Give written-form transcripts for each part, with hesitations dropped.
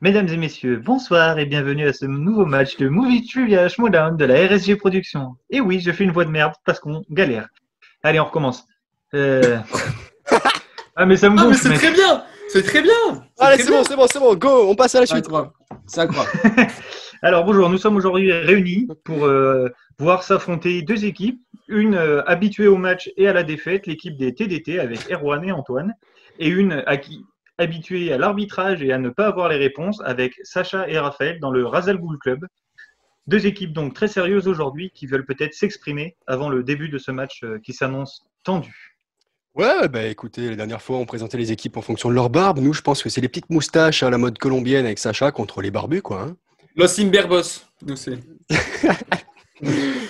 Mesdames et messieurs, bonsoir et bienvenue à ce nouveau match de Movie Trivia Schmodown de la RSG Productions. Et oui, je fais une voix de merde parce qu'on galère. Allez, on recommence. Ah mais ça me Ah mais gonfle, c'est mec. très bien. C'est très bien. Allez, c'est bon, go, on passe à la suite. C'est incroyable. Alors bonjour, nous sommes aujourd'hui réunis pour voir s'affronter deux équipes. Une habituée au match et à la défaite, l'équipe des TDT avec Erwan et Antoine. Et une habituée à l'arbitrage et à ne pas avoir les réponses avec Sacha et Raphaël dans le Razal Ghoul Club. Deux équipes donc très sérieuses aujourd'hui qui veulent peut-être s'exprimer avant le début de ce match qui s'annonce tendu. Ouais, bah écoutez, la dernière fois, on présentait les équipes en fonction de leur barbe. Nous, je pense que c'est les petites moustaches à la mode colombienne avec Sacha contre les barbus, quoi. Hein. Los Imberbos. Nous c'est.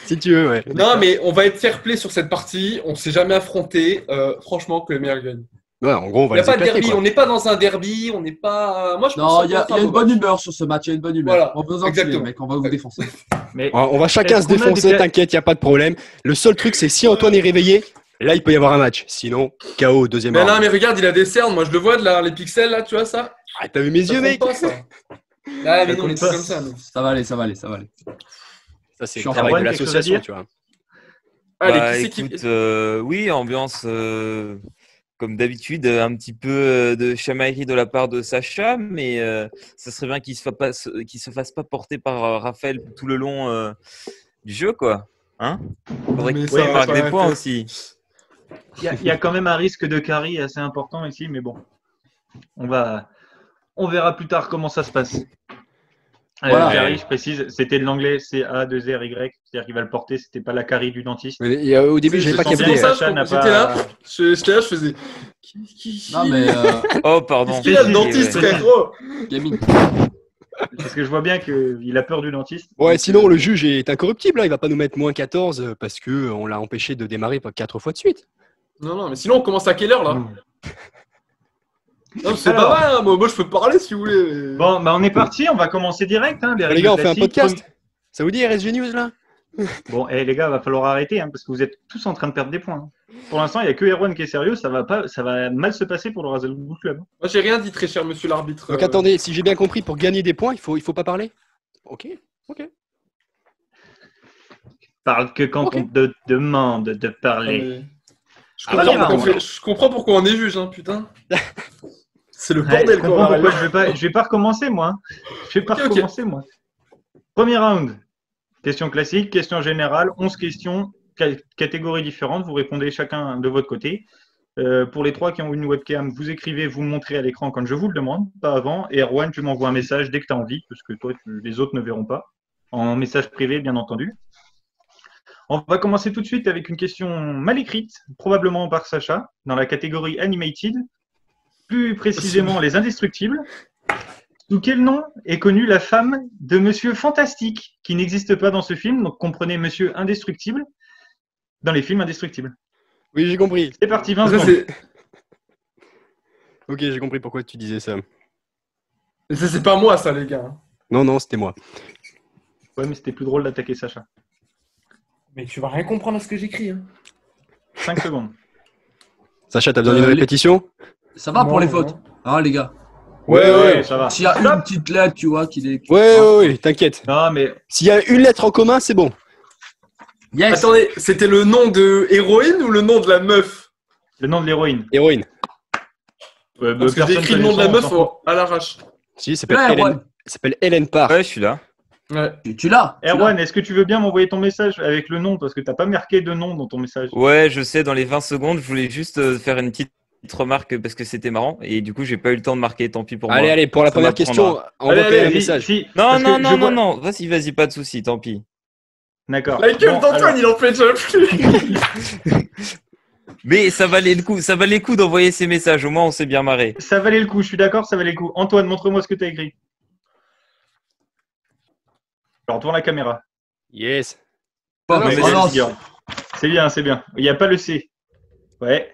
Si tu veux, ouais. Non mais on va être fair play sur cette partie. On s'est jamais affronté. Franchement, que le meilleur gagne. Ouais, en gros, on Il va n'y a les pas de éclater, derby. quoi. On n'est pas dans un derby. On n'est pas. Moi je Non, pense. il y a une bonne humeur sur ce match, il y a une bonne humeur. Voilà, On va vous enculer, exactement. mec, on va vous défoncer. Mais On va chacun est-ce se qu'on a défoncer, des- t'inquiète, il n'y a pas de problème. Le seul truc, c'est si Antoine est réveillé, là, il peut y avoir un match. Sinon, KO, deuxième Mais round. non mais regarde, il a des cernes. Moi je le vois de là, les pixels là, tu vois ça. Ah, t'as vu mes Ça yeux, compte mec pas, ça. Ah mais Ça non, on est compte tous pas. comme ça. Nous. Ça va aller, ça va aller, ça va aller. Ça, c'est Je suis le en travail Erwan, de quelque chose à l'association, dire tu vois. Allez, Bah, qui c'est qui. écoute, oui, ambiance comme d'habitude, un petit peu de chamaillerie de la part de Sacha, mais ça serait bien qu'il se fasse pas porter par Raphaël tout le long du jeu, quoi. Hein? Faudrait Mais qu'il ça va marque pas des la points tête. aussi. il y a quand même un risque de carry assez important ici, mais bon, on verra plus tard comment ça se passe. Voilà. Carry, je précise, c'était de l'anglais C-A-2-R-Y, c'est-à-dire qu'il va le porter, c'était pas la carry du dentiste. Mais, au début, j'avais pas sens capté. bien ça, Sacha n'a j'étais pas- là. J'étais là, je faisais. Qui Non, mais Oh, pardon. Qu'est-ce qu'il y a le dentiste, Ouais. frérot? gaming. Parce que je vois bien qu'il a peur du dentiste. Ouais, sinon, le juge est incorruptible, hein. Il va pas nous mettre moins 14 parce qu'on l'a empêché de démarrer 4 fois de suite. Non, mais sinon on commence à quelle heure là? Non, c'est Alors. pas mal, hein. Moi je peux parler si vous voulez. mais- Bon, bah on est parti, on va commencer direct. Hein, Les gars, on fait un classiques. podcast. Ça vous dit RSG News, là? Bon, les gars, va falloir arrêter parce que vous êtes tous en train de perdre des points. Pour l'instant, il n'y a que Erwan qui est sérieux, ça va mal se passer pour le Razel Ghoul Club. Moi j'ai rien dit, très cher monsieur l'arbitre. Donc attendez, si j'ai bien compris, pour gagner des points, il faut pas parler? Ok. Parle que quand Ok. on te demande de Non, parler. mais- Je Ah, comprends, voilà, pourquoi, voilà. je comprends pourquoi on est juge, hein, putain. C'est le Ouais, bordel je quoi. comprends on pourquoi arrive. je vais pas recommencer, moi. Hein. Je vais pas Ok, ok. recommencer, moi. Premier round. Question classique, question générale, 11 questions, catégories différentes. Vous répondez chacun de votre côté. Pour les trois qui ont une webcam, vous écrivez, vous me montrez à l'écran quand je vous le demande, pas avant. Et Erwan, tu m'envoies un message dès que tu as envie, parce que toi, les autres ne verront pas. En message privé, bien entendu. On va commencer tout de suite avec une question mal écrite, probablement par Sacha, dans la catégorie Animated. Plus précisément, les Indestructibles. Sous quel nom est connue la femme de Monsieur Fantastique, qui n'existe pas dans ce film, donc comprenez Monsieur Indestructible, dans les films Indestructibles. Oui, j'ai compris. C'est parti, 20 Ça, secondes. c'est Ok, j'ai compris pourquoi tu disais ça. ça, c'est pas moi ça les gars. Non, c'était moi. Ouais, mais c'était plus drôle d'attaquer Sacha. Mais tu vas rien comprendre à ce que j'écris. Hein. 5 secondes. Sacha, t'as besoin d'une les- répétition? Ça va Non, pour les non. fautes, hein, les gars. Ouais. ça va. S'il y a une petite lettre, tu vois, qui est. Ouais, t'inquiète. Non, mais S'il y a une lettre en commun, c'est bon. Yes. Attendez, c'était le nom de héroïne ou le nom de la meuf? le nom de l'héroïne. Héroïne. Parce que j'ai écrit le nom de la meuf à l'arrache. Si, elle s'appelle Là, Hélène. Erwan, Elle s'appelle Hélène Parr. Ouais, je suis là. Ouais. tu l'as. Erwan, est-ce que tu veux bien m'envoyer ton message avec le nom, parce que t'as pas marqué de nom dans ton message. Ouais, je sais, dans les 20 secondes, je voulais juste faire une petite remarque parce que c'était marrant et du coup, j'ai pas eu le temps de marquer, tant pis pour moi. Allez, pour la Ça première m'apprendra. question, envoie quand Allez, même un Si, message. si, Non, parce que non, je non, vois- non. Vas-y, pas de souci, tant pis. D'accord. La gueule Bon, d'Antoine, alors, il en fait déjà plus. Mais ça valait le coup d'envoyer ces messages, au moins on s'est bien marré. ça valait le coup, je suis d'accord, ça valait le coup. Antoine, montre-moi ce que tu as écrit. Alors, tourne la caméra. Yes. Pas non, mais mais oh c'est non, bien. C'est bien, c'est bien. Il n'y a pas le C. Ouais.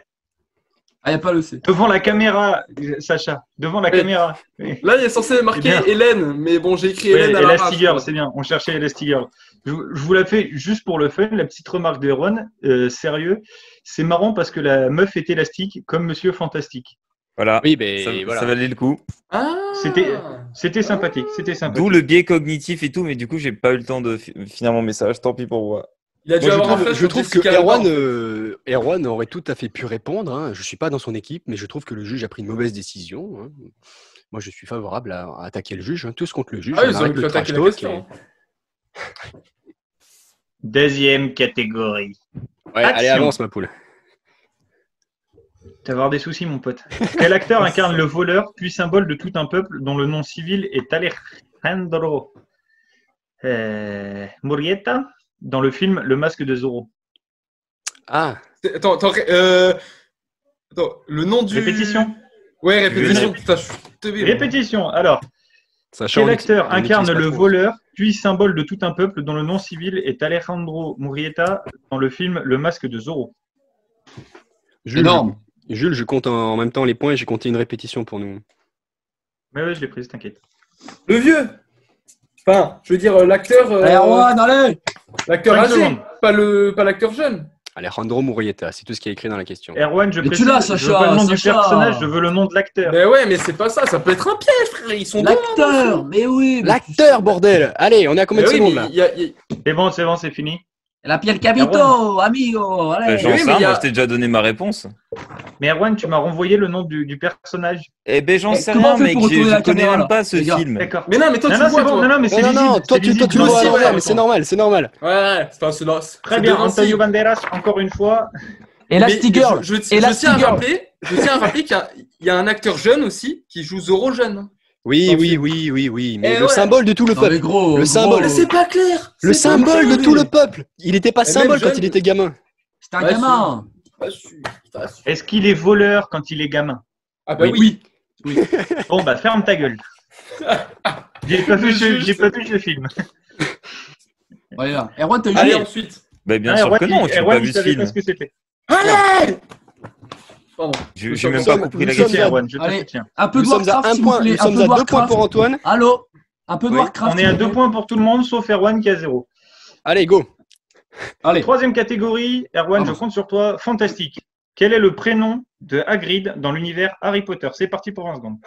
Ah, il n'y a pas le C. Devant la caméra, Sacha. Devant la Oui. caméra. Oui. Là, il est censé marquer Eh bien. Hélène, mais bon, j'ai écrit Ouais, Hélène à l'arrache. Elastigirl, c'est bien. On cherchait Elastigirl. Je vous la fais juste pour le fun, la petite remarque de Erwan. Sérieux, c'est marrant parce que la meuf est élastique comme Monsieur Fantastique. Voilà. Oui, ben Ça, voilà. ça valait le coup. Ah C'était sympathique. C'était sympathique. D'où le biais cognitif et tout, mais du coup, j'ai pas eu le temps de finir mon message. Tant pis pour moi. Il a dû Moi, avoir un flash je sur trouve que Jessica Alba, en fait. Erwan aurait tout à fait pu répondre. Hein. Je suis pas dans son équipe, mais je trouve que le juge a pris une mauvaise décision. Hein. Moi, je suis favorable à attaquer le juge. Hein. Tous contre le juge. Ah, on ils auraient arrête pu le attaquer trash la talk question. Deuxième catégorie. Ouais, allez, Action. avance, ma poule. Tu vas avoir des soucis, mon pote. Quel acteur incarne le voleur, puis symbole de tout un peuple dont le nom civil est Alejandro Murrieta dans le film Le Masque de Zorro? Ah, Attends, le nom du... Répétition. Ouais, répétition. Oui. Putain, je suis teubé, moi. Répétition. Alors, sachant quel on acteur on incarne n'utilise pas le trop. voleur, puis symbole de tout un peuple dont le nom civil est Alejandro Murrieta dans le film Le Masque de Zorro? Jules, Énorme. Jules, je compte en même temps les points et j'ai compté une répétition pour nous. Mais ouais, je l'ai prise, t'inquiète. Le vieux. Enfin, je veux dire, l'acteur... Allez, Erwan, allez. l'acteur 5 âgé, secondes. pas l'acteur jeune. Alejandro Murrieta, c'est tout ce qui est écrit dans la question. Erwan, je Mais précise, tu l'as, je veux Sacha, pas le nom du Sacha. personnage, je veux le nom de l'acteur. Mais ouais, mais c'est pas ça. Ça peut être un piège, frère. Ils sont L'acteur, mais oui. mais L'acteur, bordel. Allez, on est à combien de oui, secondes mais là? C'est bon, c'est fini. La Pierre Capito, amigo. Allez. J'en oui, sais mais rien, il y a- moi, je t'ai déjà donné ma réponse. Mais Erwan, tu m'as renvoyé le nom du personnage. Eh ben, j'en Eh, sais comment rien, on fait mec. pour retourner Je la connais caméra, même là, pas ce les gars film. D'accord. Mais non, mais toi, Non, tu non, vois, c'est bon, toi. non, non, mais c'est Non, non, lisible. non, toi, c'est tu lisible. le Moi vois aussi, à ouais, l'envers, mais c'est normal, c'est normal. Ouais, c'est pas Très bien, Antonio Banderas, encore une fois. Elastigirl. Je tiens à rappeler qu'il y a un acteur jeune aussi qui joue Zorro jeune. Oui, Dans le oui, film. oui. Mais Eh le ouais. symbole de tout le Non, mais peuple. gros. Le symbole. Mais c'est pas clair. Le C'est pas symbole clair. de tout le peuple. Il n'était pas Et symbole même quand jeune. il était gamin. C'est un Ouais, gamin. Pas sûr, pas sûr. Est-ce qu'il est voleur quand il est gamin? Ah bah oui. Bon, bah, ferme ta gueule. J'ai pas vu ce film. Voilà. Erwan, t'as eu Allez, une- ensuite. Ben, bien Ah, sûr Erwan, que non, je n'ai Erwan, pas il vu ce savait pas film. ce que c'était. Allez. Pardon. J'ai même Nous pas sommes- compris la nous sommes question. à- Erwan, je te Allez. soutiens. Un peu Nous de sommes à Warcraft, un s'il vous point, plaît. nous Un sommes peu à de 2 points pour Warcraft. Antoine. Allô. Un peu de Oui. Warcraft. On est à 2 points pour tout le monde, sauf Erwan qui a 0. Allez, go. Allez. Troisième catégorie, Erwan, Vamos. je compte sur toi. Fantastique. Quel est le prénom de Hagrid dans l'univers Harry Potter? C'est parti pour 20 secondes.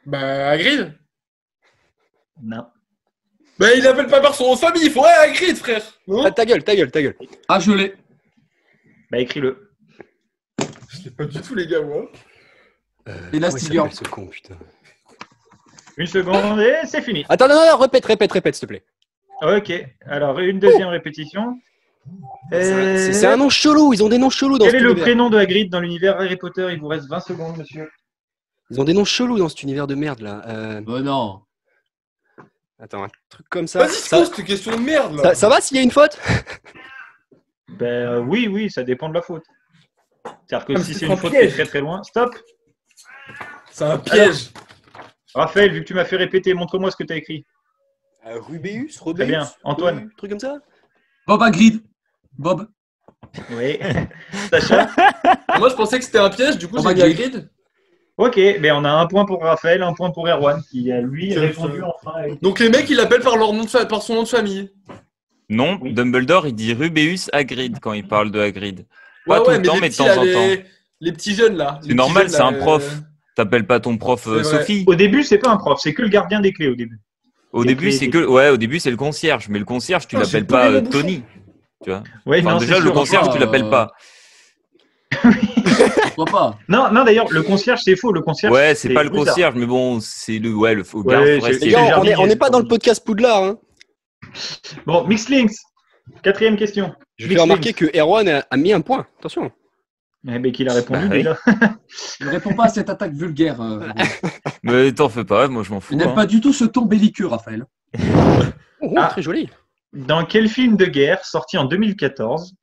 Bah, Hagrid. Non. Bah, il appelle pas par son nom de famille. Il faut Hagrid, frère. Non Ah, ta gueule. Ah, je l'ai. Bah, écris-le. Je l'ai pas du tout, les gars, moi. Elastigirl. Comment il s'appelle, ce con, putain. Une seconde et c'est fini. Attends, non, répète, s'il te plaît. Ok. Alors, une deuxième répétition. C'est un nom chelou, ils ont des noms chelous dans Quel cet est le univers. prénom de Hagrid dans l'univers Harry Potter? Il vous reste 20 secondes, monsieur. Ils ont des noms chelous dans cet univers de merde là. Bah non. Attends, un truc comme ça. Vas-y, Ça, pose tes questions de merde, là. ça va s'il y a une faute? Ben oui, ça dépend de la faute. C'est-à-dire que Ah, mais si c'est c'est un une faute qui piège. est très très loin, stop. C'est un piège. Raphaël, vu que tu m'as fait répéter, montre-moi ce que tu as écrit. Rubéus, Très bien. Antoine. truc comme ça. Bob Hagrid. Bob. Oui. Sacha. Moi, je pensais que c'était un piège, du coup, On j'ai va mis gagner. Hagrid. Ok, ben on a un point pour Raphaël, un point pour Erwan, qui a lui Tiens, répondu ça. enfin. avec- Donc, les mecs, ils l'appellent par, par son nom de famille. Non, Oui. Dumbledore, il dit Rubeus Hagrid quand il parle de Hagrid. Pas tout le temps, les mais de petits, temps là, en temps. les petits jeunes, là. C'est Les normal, petits c'est jeunes, un là, prof. T'appelles pas ton prof C'est vrai. Sophie. Au début, c'est pas un prof, c'est que le gardien des clés au début. Au les début, clés, c'est les- que. Ouais, au début, c'est le concierge. Mais le concierge, tu Oh, l'appelles j'ai pas pollué mon bouchon. Tony. Tu vois. Ouais, Enfin, non, déjà, c'est le sûr. concierge, enfin, tu l'appelles pas. Pourquoi pas? Non, d'ailleurs, le concierge, c'est faux. Le concierge. Ouais, c'est pas le Brussard. concierge, mais bon, c'est le garde Ouais, forestier. Les gars, les on jardiniers, n'est pas c'est dans le pas- podcast Poudlard. Hein. Bon, Mixlinks. Quatrième question. Je vais remarquer que Erwan a mis un point. Attention. Eh ben, qu'il a répondu Bah oui. déjà. Il ne répond pas à cette attaque vulgaire. Mais t'en fais pas, moi je m'en fous. Il n'aime hein. pas du tout ce ton belliqueux, Raphaël. Oh, Ah. très joli. Dans quel film de guerre, sorti en 2014,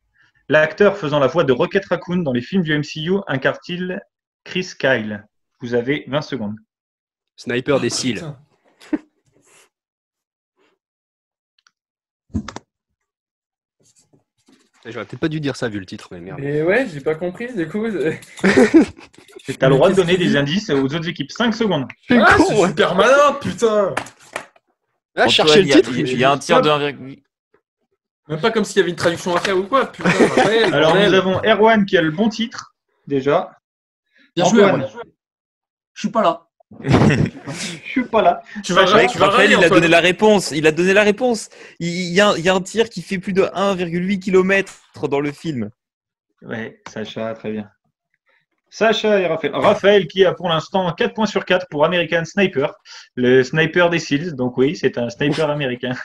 l'acteur faisant la voix de Rocket Raccoon dans les films du MCU incarne-t-il Chris Kyle? Vous avez 20 secondes. Sniper des cils. Putain. J'aurais peut-être pas dû dire ça vu le titre, mais merde. Mais ouais, j'ai pas compris, du coup. T'as le droit de qu'est-ce donner qu'il des dit indices aux autres équipes. 5 secondes. Ah, con, c'est ouais. super malin, putain. Ah, Antoine, chercher le il y a- titre. Il y a un tir de 1,8. Même pas comme s'il y avait une traduction à faire ou quoi, putain. Raphaël, Alors, bordel. nous avons Erwan qui a le bon titre. déjà. Bien joué, Antoine. Erwan. Je suis pas là. Je suis pas là. Tu vas Sacha, tu vas Raphaël, râler, il a Antoine. donné la réponse. Il a donné la réponse. Il y a un tir qui fait plus de 1,8 km dans le film. Ouais, Sacha, très bien. Sacha et Raphaël. Raphaël qui a pour l'instant 4 points sur 4 pour American Sniper, le sniper des SEALs. Donc oui, c'est un sniper américain.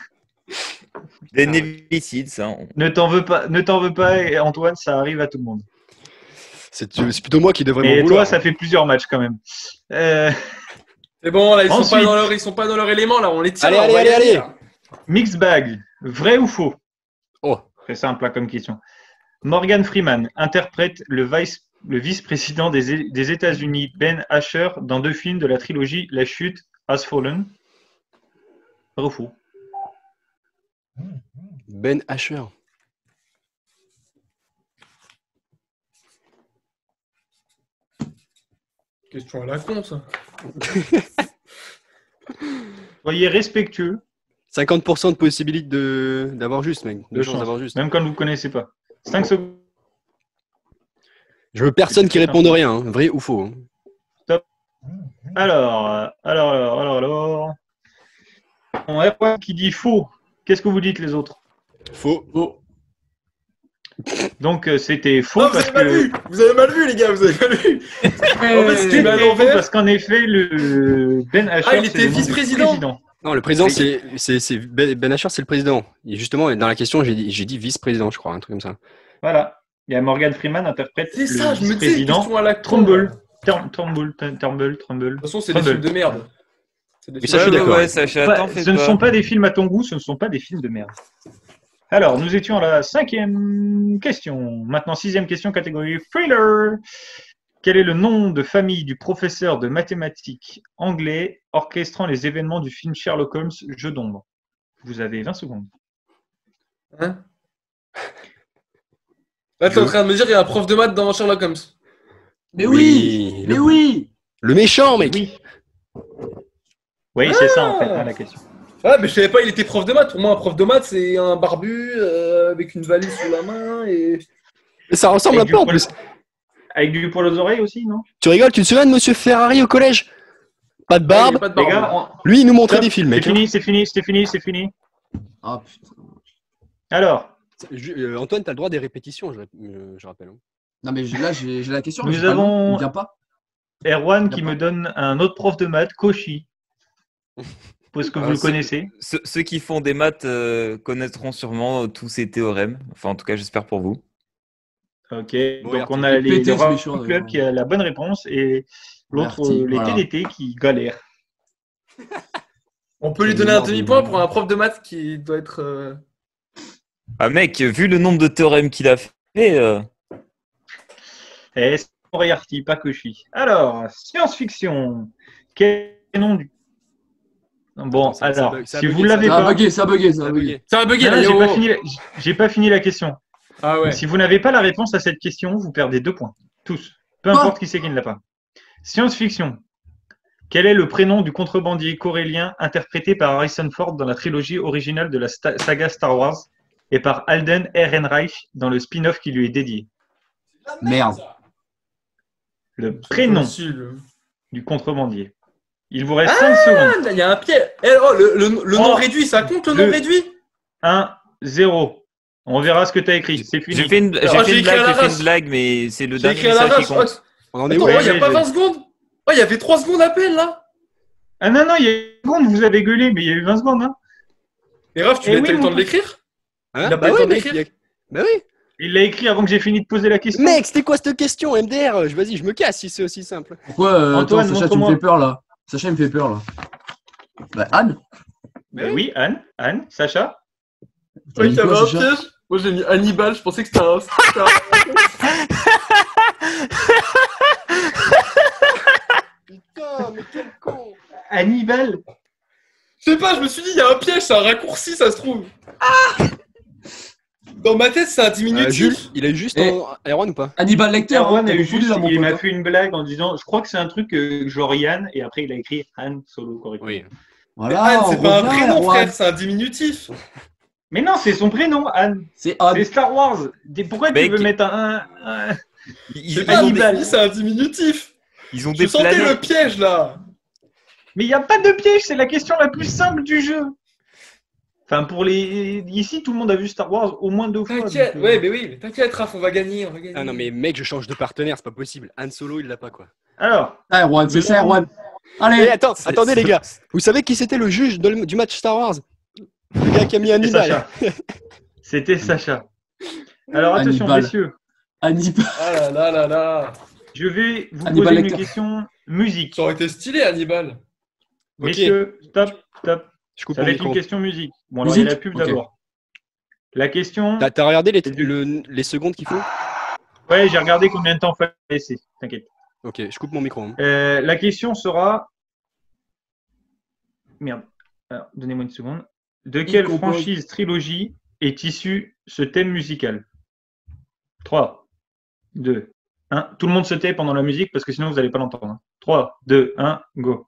Des Navy Seals, hein. Ne t'en veux pas, et Antoine, ça arrive à tout le monde. C'est plutôt moi qui devrais m'en Et toi, vouloir. ça fait plusieurs matchs quand même. C'est bon, là, ils sont Ensuite. pas dans leur élément, là. On les tire. Allez, là, on va allez, y allez, aller, allez. là. Mixed bag, vrai ou faux? Oh, Très simple là, comme question. Morgan Freeman interprète le vice-président des États-Unis, Ben Asher, dans 2 films de la trilogie La Chute, Has Fallen. Vrai ou faux? Ben Asher. Question à la con, ça. Soyez respectueux, 50% de possibilité d'avoir juste, mec. de De chance chance, d'avoir juste. même quand vous ne connaissez pas. 5 secondes. Je veux personne qui réponde rien, hein. Vrai ou faux. hein. Alors. On a Erwan qui dit faux. Qu'est-ce que vous dites les autres? Faux. Donc c'était faux Non, vous parce avez mal que vu. Vous avez mal vu, les gars. Vous avez mal vu. En fait, ce qui c'était m'a faux l'envers. parce qu'en effet le Ben Asher Ah, il c'est était le nom du vice-président. président. Non, le président, Oui. c'est Ben Asher, c'est le président. Et justement, dans la question, j'ai dit vice-président, je crois, un truc comme ça. Voilà. Il y a Morgan Freeman interprète C'est le ça, je me disais, vice-président question à la con. Trumbull. De Trumbull. toute façon, c'est des Trumbull. films de merde. C'est des Mais films ça, je suis d'accord. Ouais, Sacha, Pas- t'en fais ce ne pas. sont pas des films à ton goût, ce ne sont pas des films de merde. Alors, nous étions à la 5e question. Maintenant, 6e question, catégorie thriller. Quel est le nom de famille du professeur de mathématiques anglais orchestrant les événements du film Sherlock Holmes, Jeu d'ombre? Vous avez 20 secondes. Hein Là, t'es en train de me dire qu'il y a un prof de maths dans Sherlock Holmes. Mais oui, mais oui. Le méchant, mec. Oui. Oui, c'est ça en fait hein, la question. Ah, mais je savais pas, il était prof de maths. Pour moi, un prof de maths, c'est un barbu avec une valise sous la main et. Mais ça ressemble Avec un peu en du plus. Avec du poil aux oreilles aussi, non? Tu rigoles, tu te souviens de Monsieur Ferrari au collège? Pas de Ah, il y a barbe. pas de Les barbe. gars, Lui, il nous montrait stop, des films, c'est mec. fini, c'est fini. Ah putain. Alors, Antoine, t'as le droit des répétitions, je rappelle. hein. Non mais là j'ai la question. Nous mais j'ai pas le nom. avons- Il vient pas. Erwan qui D'accord. me donne un autre prof de maths, Cauchy. Parce que vous le c'est- connaissez. Ceux qui font des maths connaîtront sûrement tous ces théorèmes. Enfin, en tout cas, j'espère pour vous. Ok, donc Moriarty. on a Il est pété, les ce méchant, Club d'ailleurs. qui a la bonne réponse et l'autre, Moriarty, les voilà. TDT qui galèrent. On peut lui donner un demi-point pour un prof de maths qui doit être. Ah mec, vu le nombre de théorèmes qu'il a fait, Et c'est Moriarty, pas Cauchy. Alors, science-fiction. Quel est le nom du. Bon, Attends, ça alors, bug, ça a si bugué, vous l'avez Ça a pas. bugué, ça a bugué, ça Ça a a bugué. bugué. Ça a bugué Non, là, j'ai yo. pas fini la question. Ah ouais. Si vous n'avez pas la réponse à cette question, vous perdez 2 points. Tous. Peu importe qui c'est qui ne l'a pas. Science-fiction. Quel est le prénom du contrebandier corélien interprété par Harrison Ford dans la trilogie originale de la saga Star Wars et par Alden Ehrenreich dans le spin-off qui lui est dédié? Merde. Le prénom Facile. du contrebandier. Il vous reste 5 secondes. Ah, il y a un piège. Eh, oh, le nom Oh, réduit, ça compte le le- nom réduit? 1, 0. On verra ce que tu as écrit. C'est fini. j'ai fait une, Alors, j'ai écrit à l'arrache. blague, mais c'est le J'ai dernier écrit à message qui l'arrache. compte. On en est Attends, où il Ouais, n'y a pas ouais. 20 secondes? Oh, il y avait 3 secondes à peine là. Ah non, il y a eu 20 secondes, vous avez gueulé, mais il y a eu 20 secondes. Hein. Et Raph, tu Eh as oui, eu le mon temps de pote. l'écrire? Hein Il a pas Bah eu le oui, temps mec. d'écrire. Bah oui. Il l'a écrit avant que j'ai fini de poser la question. Mec, c'était quoi cette question, MDR? Vas-y, je me casse si c'est aussi simple. Pourquoi Antoine, attends, Sacha, tu me montre-moi. fais peur là. Sacha il me fait peur là. Bah Anne. Oui, Anne, Sacha. T'as Oui, dit il y avait quoi, un Sacha piège. Moi, j'ai mis Hannibal, je pensais que c'était un. Putain, mais quel con. Hannibal. Je sais pas, je me suis dit, il y a un piège, c'est un raccourci, ça se trouve. Dans ma tête, c'est un diminutif. Jules, il a eu juste Eh. en Erwan ou pas? Hannibal Lecter. Erwan t'as a eu confondu, juste, là, mon il pote, m'a hein. fait une blague en disant, je crois que c'est un truc genre Yann, et après il a écrit Han Solo correctement. Oui. Voilà, Anne, on c'est pas un revient, prénom, Erwan. frère, c'est un diminutif. Mais non, c'est son prénom, Anne. C'est Anne. C'est Star Wars. Pourquoi tu Mec. veux mettre un C'est pas Hannibal, c'est un diminutif. Ils ont Je des sentais le planètes. piège là. Mais il n'y a pas de piège, c'est la question la plus simple du jeu. Enfin, pour les. Ici, tout le monde a vu Star Wars au moins 2 fois. T'inquiète, donc, ouais, mais oui, mais t'inquiète, Raph, on va gagner. Ah non, mais mec, je change de partenaire, c'est pas possible. Han Solo, il l'a pas, quoi. Alors, Ah, Erwan, c'est ça, Erwan. Mais Allez, attends, attendez, les gars. Vous savez qui c'était le juge du match Star Wars? Le gars qui a mis c'était Hannibal. Sacha. C'était Sacha. Alors, attention, Hannibal. messieurs, Hannibal. Ah là là là là. je vais vous Hannibal poser une Lecter. question musique. Ça aurait été stylé, Hannibal. Ok. Messieurs, stop, stop. Je coupe Ça mon va être une micro. question musique. Bon, alors, il y a la pub Musique. d'abord. La question. T'as regardé les secondes qu'il faut? Ouais, j'ai regardé combien de temps il fallait laisser. T'inquiète. Ok, je coupe mon micro. hein. La question sera. Merde. Alors, donnez-moi une seconde. De quelle compose. franchise trilogie est issu ce thème musical? 3, 2, 1. Tout le monde se tait pendant la musique parce que sinon vous n'allez pas l'entendre. 3, 2, 1, go.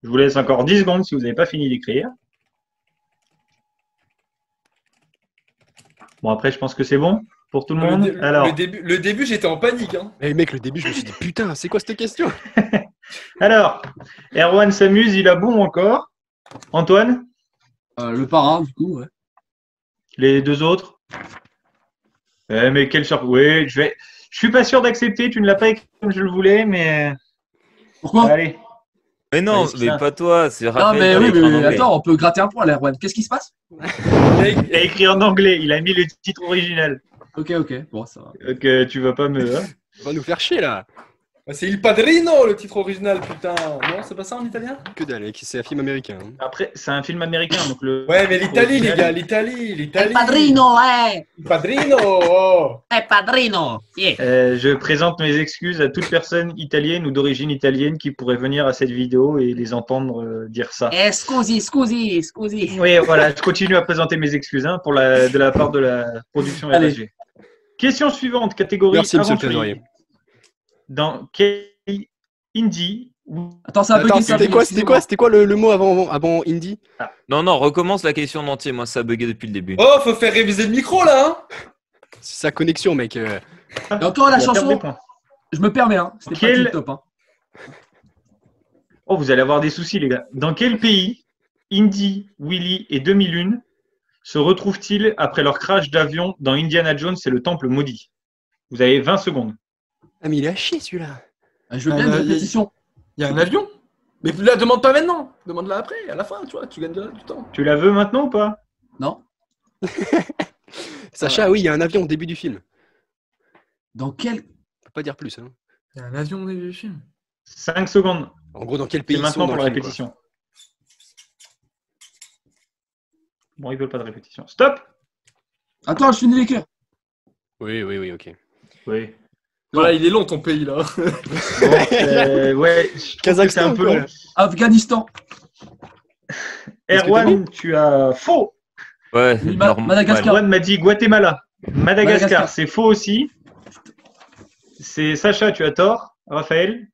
Je vous laisse encore 10 secondes si vous n'avez pas fini d'écrire. Bon, après, je pense que c'est bon pour tout le monde. Alors, Le début, j'étais en panique. Hein. Eh mec, le début, je me suis dit, putain, c'est quoi cette question? Erwan s'amuse, il a bon encore. Antoine, Le parrain, du coup, ouais. les deux autres. Mais quelle surprise. Oui, je suis pas sûr d'accepter. Tu ne l'as pas écrit comme je le voulais, mais Pourquoi? allez. Mais non, Allez, c'est mais ça. pas toi, c'est Non, Raphaël. mais qui a oui, écrit en mais anglais. attends, on peut gratter un point, là, Erwan. Qu'est-ce qui se passe? Il a écrit en anglais. Il a mis le titre original. Ok, bon, ça va. Donc tu vas pas me. On va nous faire chier là. Ah, c'est Il Padrino, le titre original, putain. Non, c'est pas ça en italien? Que dalle, mec, c'est un film américain. hein. Après, c'est un film américain, donc le. Ouais, mais l'Italie, les original. gars, l'Italie. El padrino, Il Padrino, oh. El padrino. Yeah. Je présente mes excuses à toute personne italienne ou d'origine italienne qui pourrait venir à cette vidéo et les entendre dire ça. Scusi. Oui, voilà, je continue à présenter mes excuses hein, de la part de la production Allez. RSG. Question suivante, catégorie Merci, monsieur le aventurier. trésorier. Dans quel indie ou Attends, ça a Attends, bugué, ça a bugué, c'était quoi le mot avant indie? Non, recommence la question en entier. Moi, ça a bugué depuis le début. Oh, faut faire réviser le micro là. Hein. C'est sa connexion, mec. Et encore la il va perdre des chanson, points. je me permets, hein. C'était Quel- pas top, hein. Oh, vous allez avoir des soucis, les gars. Dans quel pays Indy, Willy et 2001 se retrouvent-ils après leur crash d'avion dans Indiana Jones et le Temple maudit? Vous avez 20 secondes. Ah, mais il est à chier celui-là. Je veux bien une répétition. Il y a un avion. Mais là, demande pas maintenant. Demande-la après, à la fin, tu vois, tu gagnes du temps. Tu la veux maintenant ou pas? Non? Sacha, oui, il y a un avion au début du film. Dans quel. On peut pas dire plus. Hein. Il y a un avion au début du film. 5 secondes. En gros, dans quel pays C'est ils sont maintenant dans pour le la film, quoi. répétition. Bon, ils veulent pas de répétition. Stop! Attends, je finis d'écrire. Oui, ok. Oui. Voilà, il est long ton pays là. Bon, ouais, je trouve que c'est Kazakhstan, un peu quoi. long. Afghanistan. Est-ce que Erwan, tu as faux. Ouais, Madagascar. Erwan m'a dit Guatemala. Madagascar, Madagascar. c'est faux aussi. C'est Sacha, tu as tort. Raphaël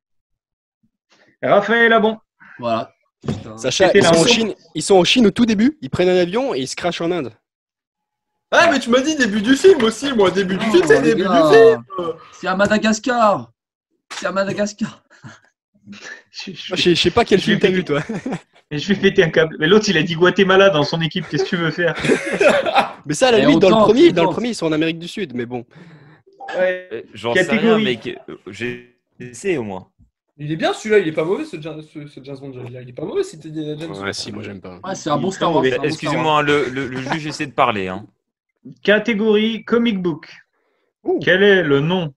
a bon. Voilà. Putain. Sacha, C'était ils sont en Chine au tout début, ils prennent un avion et ils se crachent en Inde. Ah, mais tu m'as dit début du film aussi, moi. Début du Non, film, c'est les début gars, du film. C'est à Madagascar. C'est à Madagascar. Je sais pas quel film t'as vu, toi. Je vais péter un câble. Mais l'autre, il a dit Guatemala dans son équipe. Qu'est-ce que tu veux faire? Mais ça, à la Et limite, on dans tente, le on tente. premier, ils sont en Amérique du Sud, mais bon. Ouais. J'en sais rien, Catégorie. mec. J'ai essayé au moins. Il est bien celui-là, il est pas mauvais ce James Bond. Il est pas mauvais si t'es James Bond. Ouais, si, moi j'aime pas. Ouais, c'est un Il bon est Star très Wars. mauvais. c'est un bon Star Wars. Excusez-moi, le juge essaie de parler. Hein. Catégorie comic book. Ouh. Quel est le nom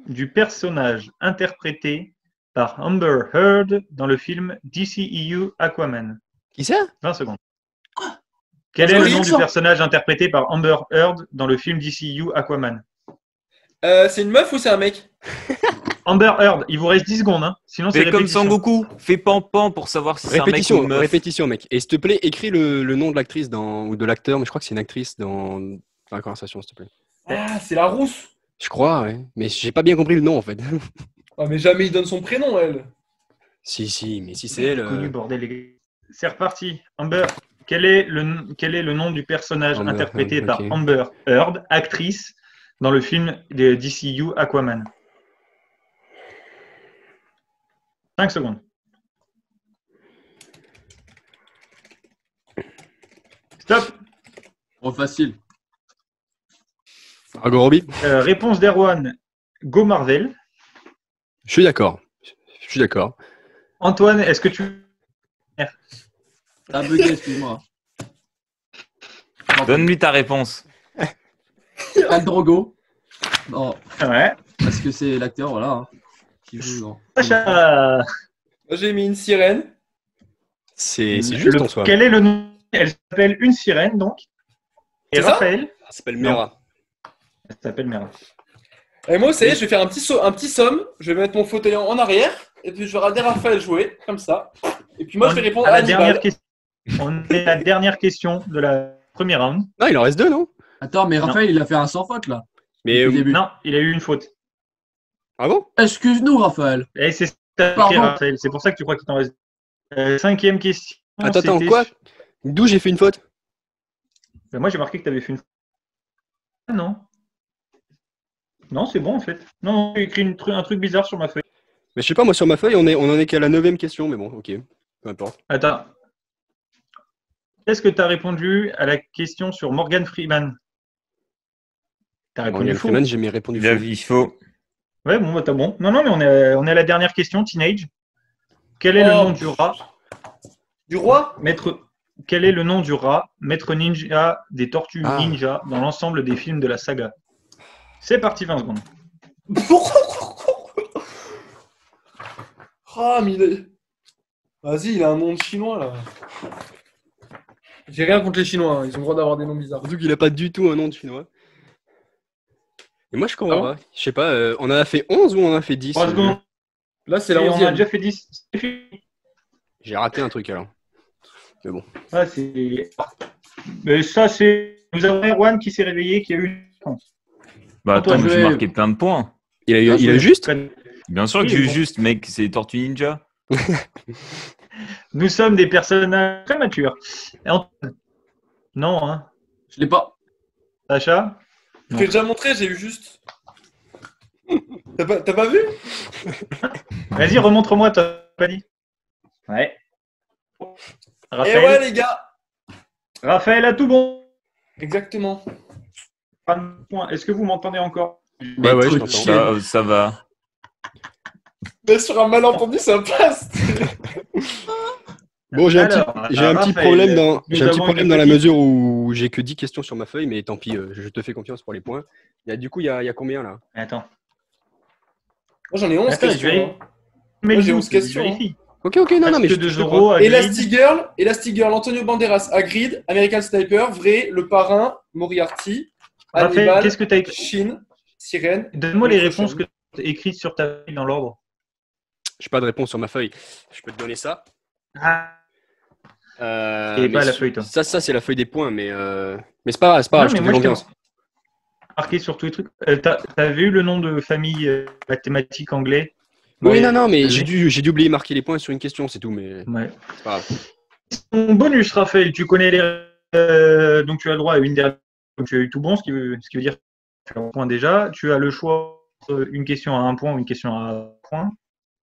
du personnage interprété par Amber Heard dans le film DCEU Aquaman? Qui ça? 20 secondes. Quel est J'ai le rien nom de du ça. personnage interprété par Amber Heard dans le film DCEU Aquaman? C'est une meuf ou c'est un mec? Amber Heard, il vous reste 10 secondes. Hein. Sinon, c'est Fais comme répétition. Sangoku, fais pan-pan pour savoir si c'est un mec ou Répétition, une meuf. répétition, mec. Et s'il te plaît, écris le nom de l'actrice ou de l'acteur, mais je crois que c'est une actrice dans la conversation, s'il te plaît. Ah, c'est la rousse. Je crois, ouais. Mais j'ai pas bien compris le nom, en fait. Ah, mais jamais il donne son prénom, elle. Si, mais si c'est elle. Connu, bordel, les gars. C'est reparti. Amber, quel est le nom du personnage Amber interprété Heard, par ok. Amber Heard, actrice, dans le film de DCU Aquaman? 5 secondes. Stop. Trop facile. Margot Robbie. Réponse d'Erwan. Go Marvel. Je suis d'accord. Je suis d'accord. Antoine, est-ce que tu... T'as bugué, excuse-moi. Donne-lui ta réponse. Khal Drogo. Non, Ouais. parce que c'est l'acteur, voilà. Hein, qui joue dans. Sacha, Moi, j'ai mis une sirène. C'est juste en soi. quel est le nom? Elle s'appelle une sirène, donc. Et C'est ça Raphaël, Ça s'appelle Mera. elle s'appelle Mera. Et moi, vous savez, je vais faire un petit somme. Je vais mettre mon fauteuil en arrière. Et puis, je vais regarder Raphaël jouer, comme ça. Et puis, moi, je vais répondre à à la Hannibal. dernière question. On est à la dernière question de la première round. Non, il en reste deux, non? Attends, mais Raphaël, il a fait un sans faute là. Mais. Depuis le début. Non, il a eu une faute. Ah bon? Excuse-nous, Raphaël. Et c'est ça, Pardon. Raphaël. C'est pour ça que tu crois qu'il t'en reste. Cinquième question. Attends, c'était quoi? sur- D'où j'ai fait une faute? Ben, moi, j'ai marqué que tu avais fait une faute. Ah non. Non, c'est bon en fait. Non, j'ai écrit un truc bizarre sur ma feuille. Mais je sais pas, moi sur ma feuille, on en est qu'à la 9e question, mais bon, ok. Peu importe. Attends. Est-ce que tu as répondu à la question sur Morgan Freeman? Tu as répondu Morgan faux. Freeman, j'ai mis répondu Il a faux. vu, il faut. Ouais, bon, bah, t'as bon. Non, non, mais on est à la dernière question, Teenage. Quel est le Oh, nom du rat, Du roi? maître... Quel est le nom du rat, maître ninja des Tortues Ah. Ninja dans l'ensemble des films de la saga? C'est parti, 20 secondes. Ah, mais il est... Vas-y, il a un nom de chinois, là. J'ai rien contre les Chinois, hein. Ils ont le droit d'avoir des noms bizarres. Surtout qu'il a pas du tout un nom de chinois. Et moi, je comprends Ah pas. Je sais pas, on en a fait 11 ou on en a fait 10? 3 secondes. Là, c'est Et la on a 11e. déjà fait 10. C'est fini. J'ai raté un truc alors. Mais bon. Ah, c'est... Mais ça, c'est... Nous avons Erwan qui s'est réveillé, qui a eu une réponse. Bah attends, Antoine, mais je tu vais- marquais plein de points. Il a eu, Ah, il a eu je- juste? Bien sûr que Oui, j'ai eu bon. juste, mec, c'est Tortue Ninja. Nous sommes des personnages très matures. Et Antoine? Non, hein. Je l'ai pas. Sacha? Je t'ai déjà montré, j'ai eu juste. T'as pas vu? Vas-y, remontre-moi, t'as pas dit. Ouais. Eh Raphaël, ouais, les gars. Raphaël a tout bon. Exactement. Pas de point. Est-ce que vous m'entendez encore? Ouais, ouais, je trop t'entends. chier. Ça va. Mais sur un malentendu, ça passe. Bon, j'ai un Alors, petit Raphaël, problème dans, nous j'ai un petit avons problème une dans la petite- mesure où j'ai que 10 questions sur ma feuille, mais tant pis, je te fais confiance pour les points. Du coup, il y a combien là? Moi, Attends. j'en ai 11 Attends, je questions. vérifie. hein. Mais j'ai le 11 doute, questions, je vérifie. Ok, non, mais Est-ce je que de je te Zoro crois. à Grid, Elastigirl, Antonio Banderas, Hagrid, American Sniper, Vrai, Le Parrain, Moriarty, Raphaël, Hannibal, qu'est-ce que tu as écrit? Shin, Sirène. Donne-moi les Autre réponses chose. que tu as écrites sur ta feuille dans l'ordre. J'ai pas de réponse sur ma feuille. Je peux te donner ça. Ah, Et Mais pas la feuille, toi. Ça c'est la feuille des points, mais c'est pas grave, Non, je mais te moi, fais je t'ai confiance. marqué sur tous les trucs. T'avais eu le nom de famille mathématique anglais? Oui, Ouais. non, mais Vas-y. j'ai dû oublier marquer les points sur une question, c'est tout, mais Ouais. c'est pas grave. Ton bonus, Raphaël, tu connais les. Donc, tu as le droit à une dernière. Donc, tu as eu tout bon, ce qui veut dire que tu as un point déjà. Tu as le choix entre une question à un point ou une question à un point.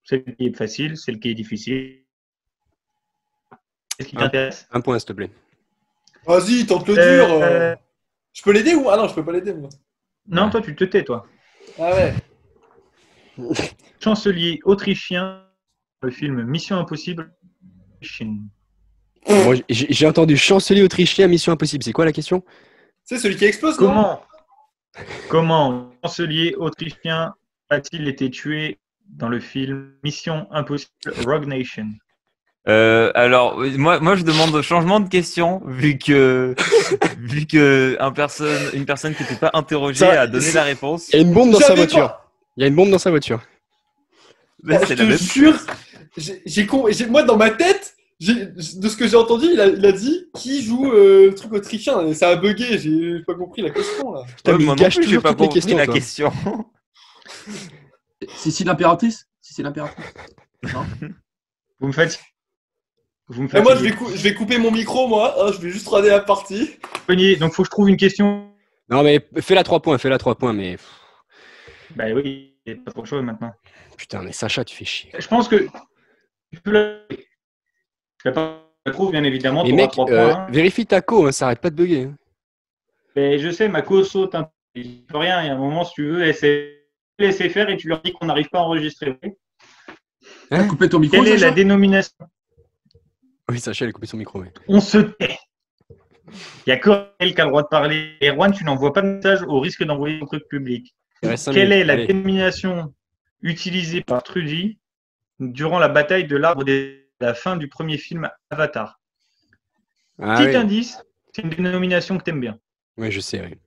Celle qui est facile, celle qui est difficile. Qu'est-ce qui Ah. t'intéresse? Un point, s'il te plaît. Vas-y, tente le Euh, dur. Je peux l'aider ou... Ah non, je peux pas l'aider, moi. Non, toi, tu te tais, toi. Ah ouais. Chancelier autrichien, le film Mission Impossible. Chine. Moi, j'ai entendu chancelier autrichien, Mission Impossible. C'est quoi la question? C'est celui qui explose, non? Comment le chancelier autrichien a-t-il été tué dans le film Mission Impossible Rogue Nation? Alors, moi, je demande changement de question, vu que une personne qui n'était pas interrogée Ça- a donné la réponse. Il y a une bombe dans sa J'avais voiture. pas- Il y a une bombe dans sa voiture. Mais Oh, c'est je la te même jure, chose. moi dans ma tête, de ce que j'ai entendu, il a dit qui joue le truc autrichien. Et ça a bugué, j'ai pas compris la question là. Putain, Ouais, mais moi il non gâche plus, j'ai toujours pas toutes les compris questions. la toi. question. Si l'impératrice. Si c'est l'impératrice. Non. Vous me faites. Vous me Et faites. moi, je vais couper mon micro, moi. Hein, je vais juste rater la partie. Donc, faut que je trouve une question. Non, mais fais-la 3 points, mais. Bah oui, il n'y a pas trop de choses maintenant. Putain, mais Sacha, tu fais chier. Je pense que. Je peux la trouve, bien évidemment. Mais T'auras mec, 3 points. Hein. vérifie ta co, hein, ça arrête pas de bugger. Hein. Mais je sais, ma co saute. Hein. Il peut rien. Il y a un moment, si tu veux, laisser faire et tu leur dis qu'on n'arrive pas à enregistrer. T'as coupé ton micro, Quelle est Sacha la dénomination? Oui, Sacha, elle a coupé son micro. Mais... On se tait. Il n'y a que elle qui a le droit de parler. Et Erwan, tu n'envoies pas de message au risque d'envoyer un truc public. Il reste 5 Quelle minutes. est la Allez. dénomination utilisée par Trudy durant la bataille de l'arbre de la fin du premier film Avatar? Ah, Petit oui. indice, c'est une dénomination que tu aimes bien. Oui, je sais, oui.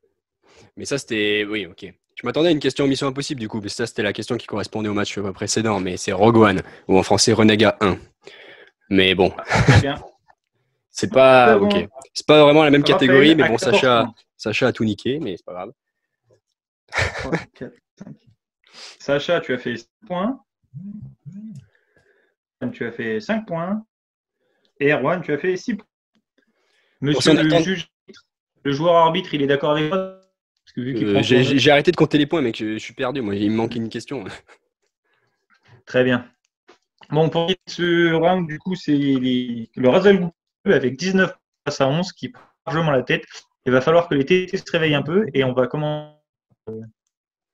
Mais ça, c'était. Oui, ok. Je m'attendais à une question Mission Impossible, du coup, parce que ça, c'était la question qui correspondait au match précédent, mais c'est Rogue One, ou en français Renégat 1. Mais bon, Très bien. c'est pas. Ah bon. Ok. C'est pas vraiment la même Raphaël, catégorie, mais à bon, 14 points. Sacha a tout niqué, mais c'est pas grave. 3, 4, 5. Sacha, tu as fait 6 points. Tu as fait 5 points. Et Erwan, tu as fait 6 points. Monsieur Attention, le attends. juge, le joueur arbitre, il est d'accord avec moi? Parce que vu qu'il prend son note. J'ai arrêté de compter les points, mec, je suis perdu. Moi, il me manque une question. Très bien. Bon, pour ce round, du coup, c'est le Razalgou avec 19 face à 11 qui prend largement la tête. Il va falloir que les TT se réveillent un peu et on va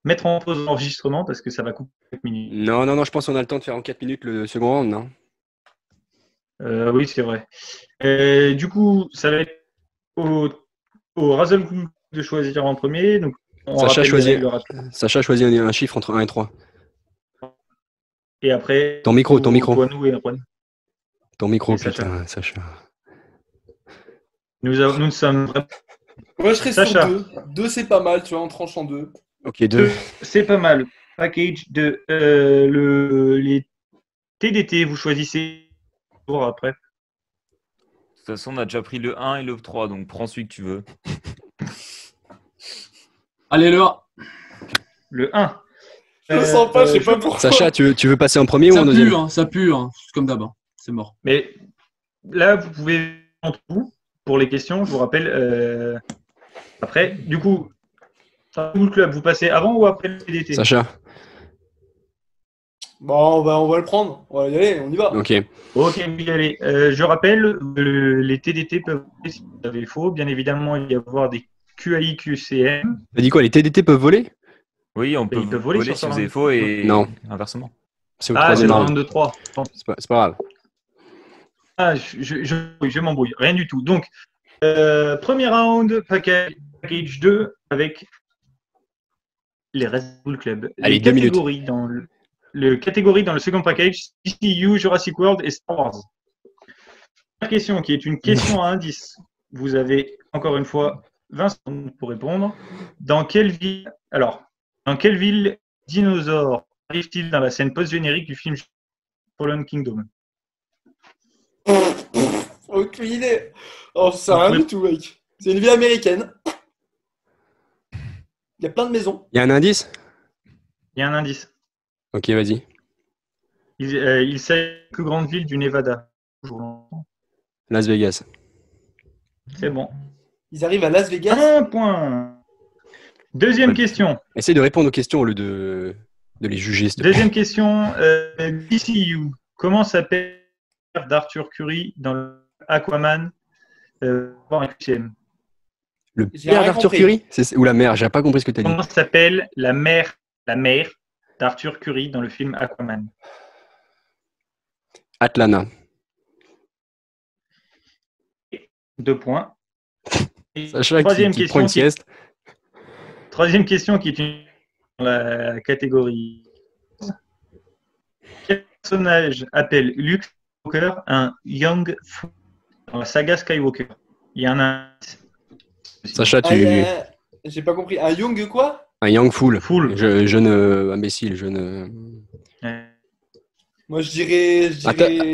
mettre en pause l'enregistrement parce que ça va couper 4 minutes. Non, je pense qu'on a le temps de faire en 4 minutes le second round, non? Oui, c'est vrai. Du coup, ça va être au Razalgou de choisir en premier. Donc, on Sacha rappelle les choisit. règles rapides. Sacha choisit un chiffre entre 1 et 3. Et après, Ton micro. toi, nous et Erwan. Ton micro, Et Sacha. putain, Sacha. Nous sommes vraiment. Moi, je serais Sacha. sur 2. 2, c'est pas mal, tu vois, on tranche en 2. Ok, 2. C'est pas mal. Package de les TDT, vous choisissez pour après. De toute façon, on a déjà pris le 1 et le 3, donc prends celui que tu veux. Allez, le 1. Le 1. Je le sens pas, je sais pas pourquoi. Sacha, tu veux passer en premier ou en Ça deuxième? pue, hein, ça pue. Hein. C'est comme d'hab. Hein. C'est mort. Mais là, vous pouvez entre vous pour les questions. Je vous rappelle. Après, du coup, le club, vous passez avant ou après le TDT? Sacha, Bon, on va le prendre. On va y aller, on y va. ok. Ok, oui, allez. Je rappelle, les TDT peuvent, si vous avez faux, bien évidemment, il y avoir des QAI, QCM. T'as dit quoi? Les TDT peuvent voler? Oui, on Mais peut ils peuvent voler voler sur si ce vous round. avez faux et Non. inversement. C'est au Ah, c'est troisième le round. round de 3. C'est pas grave. Ah, je m'embrouille. Rien du tout. Donc, premier round, package 2 avec les Red Bull Club. Allez, Les 2 minutes. catégories dans le catégorie dans le second package, CCU, Jurassic World et Star Wars. Première question qui est une question à indice. Vous avez encore une fois 20 secondes pour répondre. Dans quelle ville dinosaure arrive-t-il dans la scène post-générique du film Fallen Kingdom? Aucune idée. Oh, ça sert à rien du tout, mec. C'est une ville américaine. Il y a plein de maisons. Il y a un indice? Il y a un indice. Ok, vas-y. Il s'agit de la plus grande ville du Nevada. Las Vegas. C'est bon. Ils arrivent à Las Vegas. 1 point. Deuxième Ouais. question. Essaye de répondre aux questions au lieu de les juger. s'il te plaît. Deuxième question. DCU. Comment s'appelle la mère d'Arthur Curry dans le Aquaman par un QCM? Le J'ai père rien d'Arthur compris. Curry? Ou la mère? J'ai pas compris ce que t'as dit. Comment s'appelle la mère d'Arthur Curry dans le film Aquaman? Atlanta. 2 points. Et Sacha troisième qui prend question une sieste. Troisième question qui est dans la catégorie. Quel personnage appelle Luke Skywalker, un Young Fu dans la saga Skywalker. Il y en a Sacha, J'ai pas compris. Un Young quoi? un Young Fool. Fool. Jeune imbécile, jeune. Moi, je dirais.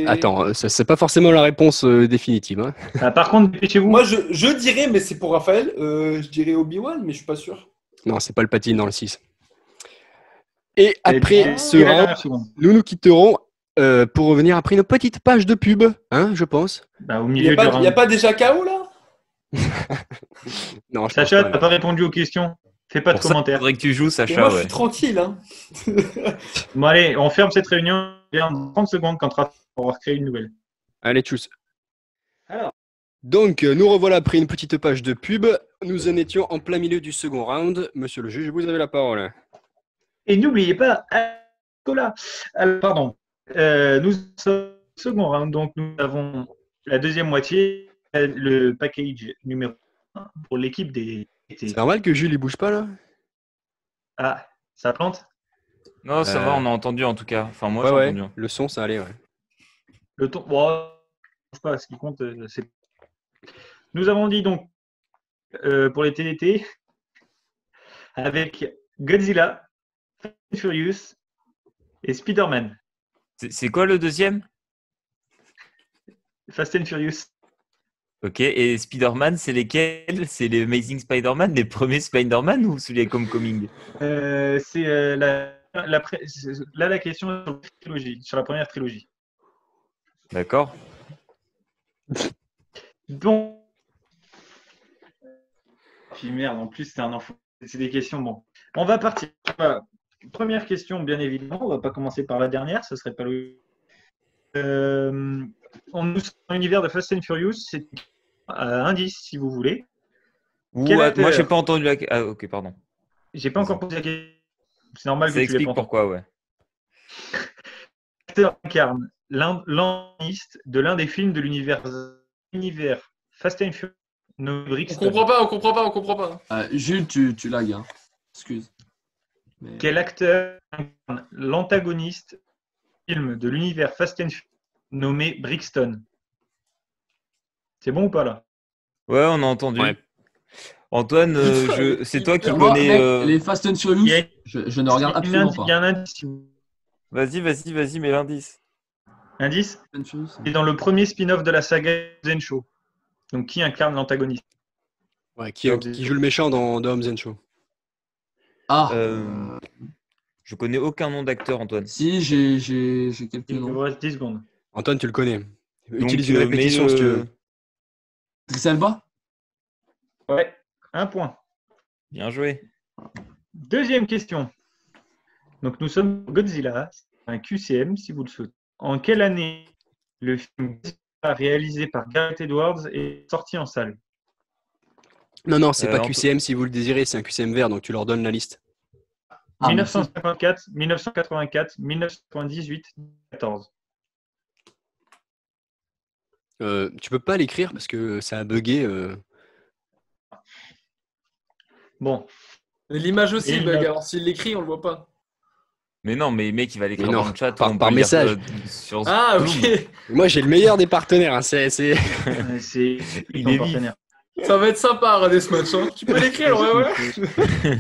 Attends, c'est pas forcément la réponse définitive. Hein. Par contre, dépêchez-vous. Moi, je dirais, mais c'est pour Raphaël, je dirais Obi-Wan, mais je suis pas sûr. Non, c'est pas le Palpatine dans le 6. Et après ce Et la round, dernière seconde. nous quitterons pour revenir après une petite page de pub, hein, je pense. Bah, au Il milieu n'y du a, round. pas déjà KO là? Non, je pense Sacha, pas, t'as pas répondu aux questions. Fais pas de Pour ça, il commentaires. faudrait que tu joues, Et Sacha. moi, je Ouais. suis tranquille. Hein. Bon, allez, on ferme cette réunion. Dans 30 secondes quand Raphaël aura recréé une nouvelle. Allez, tchuss. Alors. Donc, nous revoilà après une petite page de pub. Nous en étions en plein milieu du second round. Monsieur le juge, vous avez la parole. Et n'oubliez pas, Nicolas. Alors, pardon. Nous sommes au second round, donc nous avons la deuxième moitié, le package numéro 1 pour l'équipe des. C'est normal que Jules il bouge pas là? Ah, ça plante? Non, ça va, on a entendu en tout cas. Enfin, moi, j'ai entendu. Le son, ça allait, ouais. Le ton. Bon, je sais pas, ce qui compte, c'est. Nous avons dit donc pour les TDT avec Godzilla, Fast and Furious et Spider-Man. C'est quoi le deuxième? Fast and Furious. Ok, et Spider-Man, c'est lesquels? C'est les Amazing Spider-Man, les premiers Spider-Man ou celui avec Homecoming? C'est là la question est sur la trilogie, sur la première trilogie. D'accord. Donc, puis merde, en plus c'est un enfant. C'est des questions. Bon, on va partir. Voilà. Première question, bien évidemment. On va pas commencer par la dernière, ce serait pas logique. On nous sommes dans l'univers de Fast and Furious. C'est indice si vous voulez. Moi, j'ai pas entendu la. Ah, ok, pardon. J'ai pas encore posé la question. C'est normal Ça que tu l'aies explique pas entendu. pourquoi, ouais. L'acteur incarne l'antagoniste de l'un des films de l'univers Fast and Furious. On comprend pas. Jules, tu lags, hein. Excuse. Mais... Quel acteur incarne l'antagoniste du film de l'univers Fast and Furious nommé Brixton? C'est bon ou pas là? Ouais, on a entendu. Ouais. Antoine, c'est toi qui Moi, connais. mec, les Fast and Furious, Il y a- je ne regarde absolument Il y pas. a un indice. si vous- Vas-y, mets l'indice. Indice? Fast and Furious, C'est dans le premier spin-off de la saga Zen Show. Donc qui incarne l'antagoniste? Ouais, qui joue le méchant dans Hobbs and Shaw? Ah, Je connais aucun nom d'acteur, Antoine. si, j'ai quelques Il vous noms. reste 10 secondes. Antoine, tu le connais. Donc, Utilise une répétition mets si tu le- veux. Idris Elba? Ouais, un point. Bien joué. Deuxième question. Donc nous sommes Godzilla, un QCM si vous le souhaitez. En quelle année le film Godzilla réalisé par Gareth Edwards est sorti en salle? Non, c'est pas Anto- QCM si vous le désirez, c'est un QCM vert, donc tu leur donnes la liste. Ah, 1954, 1984, 1998, 2014. Tu peux pas l'écrire parce que ça a bugué. Bon, Mais l'image aussi, Et le bug. l'image. Alors, s'il l'écrit, on le voit pas. Mais non, mais mec, il va l'écrire Mais non, dans le chat. par- on peut par le lire, message. sur Ah, Zoom. ok. Moi, j'ai le meilleur des partenaires. Hein, c'est... c'est Il ton est vif. partenaire. Ça va être sympa à regarder ce match. Hein. Tu peux l'écrire, ouais.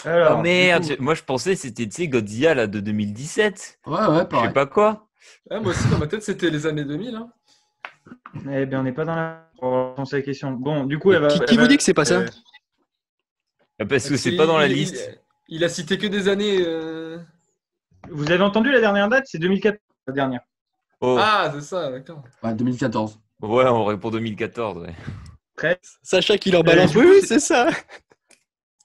Alors, Oh merde, du coup, moi je pensais que c'était, tu sais, Godzilla là, de 2017. Ouais, Je pareil. sais pas quoi. Ouais, moi aussi, dans ma tête, c'était les années 2000. Hein. eh bien, on n'est pas dans la réponse à la question. Bon, du coup, elle va. Qui elle vous va- dit que c'est pas ça? Parce que c'est pas dans la liste. Il a cité que des années. Vous avez entendu la dernière date? C'est 2014, la dernière. Oh, Ah, c'est ça, d'accord. Ouais, 2014. ouais, on répond 2014. Ouais. Prêt? Sacha qui leur balance. du Oui, coup, oui, c'est- c'est ça.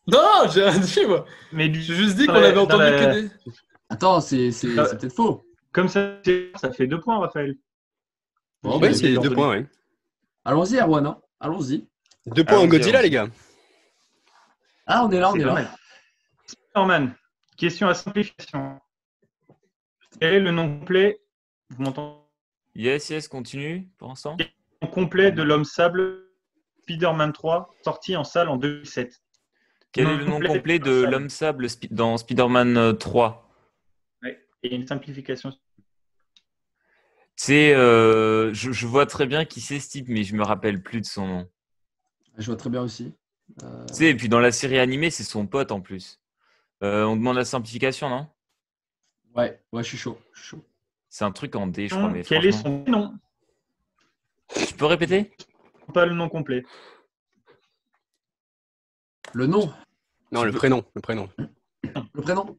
Non, j'ai rien dit, moi. Mais J'ai juste dit dans qu'on la- avait dans entendu la- que des. Attends, c'est Ah. peut-être faux. Comme ça fait 2 points, Raphaël. Bon, Ouais, bah, c'est Anthony. 2 points, ouais. Allons-y, Erwan, hein. Allons-y. 2 points en Allons-y, Godzilla, allons-y. les gars. Ah, on est là, on C'est est pas là. mal. Spider-Man, question à simplification. Quel est le nom complet? Vous m'entendez? Yes, continue pour l'instant. Le nom complet de l'homme sable Spider-Man 3, sorti en salle en 2007. Quel est le nom complet de l'homme sable dans Spider-Man 3? Ouais. Et une simplification. Je vois très bien qui c'est ce type, mais je me rappelle plus de son nom. Je vois très bien aussi. Tu sais, et puis dans la série animée, c'est son pote en plus. On demande la simplification, non? Ouais, je suis chaud. C'est un truc en D, je crois, mais Quel est franchement. son nom? Tu peux répéter? Pas le nom complet. Le nom, Non, le prénom. Le prénom. le prénom.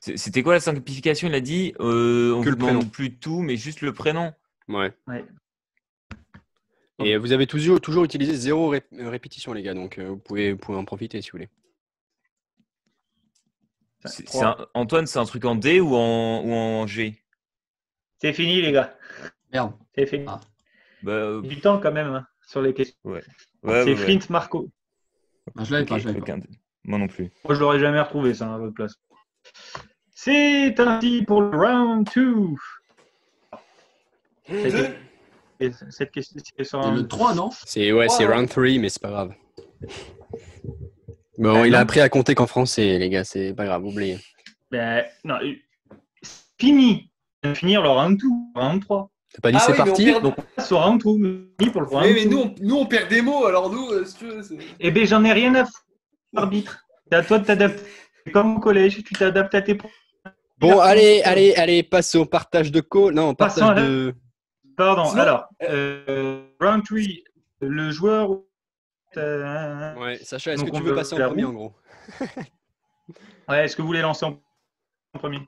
C'était quoi la simplification? Il a dit on Que vous le prénom. demande plus tout, mais juste le prénom. Ouais. Ouais. Et vous avez toujours utilisé 0 répétition, les gars, donc vous pouvez en profiter si vous voulez. Antoine, c'est un truc en D ou en G? C'est fini, les gars. Merde. C'est fini. Ah. Bah, Du temps quand même hein, sur les questions. ouais, C'est Flint Marco. Ah, je l'avais Ok, pas, je l'avais pas. aucun- Moi non plus. Moi, je l'aurais jamais retrouvé, ça, à votre place. C'est ainsi pour le round 2. Cette question, c'est sur C'est un... le 3, non? C'est Wow. round 3, mais c'est pas grave. Bon, il a appris à compter qu'en français, les gars, c'est pas grave, oubliez. Ben, non, c'est fini. On va finir le round 2, round 3. T'as pas dit Ah c'est oui, mais parti? on perd- Donc, on passe au round 2. Fini pour le round Oui, mais 2. nous, on perd des mots, alors nous, si tu veux, c'est- Eh ben, j'en ai rien à foutre, arbitre. C'est à toi de t'adapter. C'est comme au collège, tu t'adaptes à tes... Bon, allez, passe au partage de co. Non, Passons partage à la- de. Pardon, Sinon- alors, round 3, le joueur... Ouais, Sacha, est-ce Donc, que tu on veux veut passer en la premier roue. en gros? Ouais, est-ce que vous voulez lancer en premier?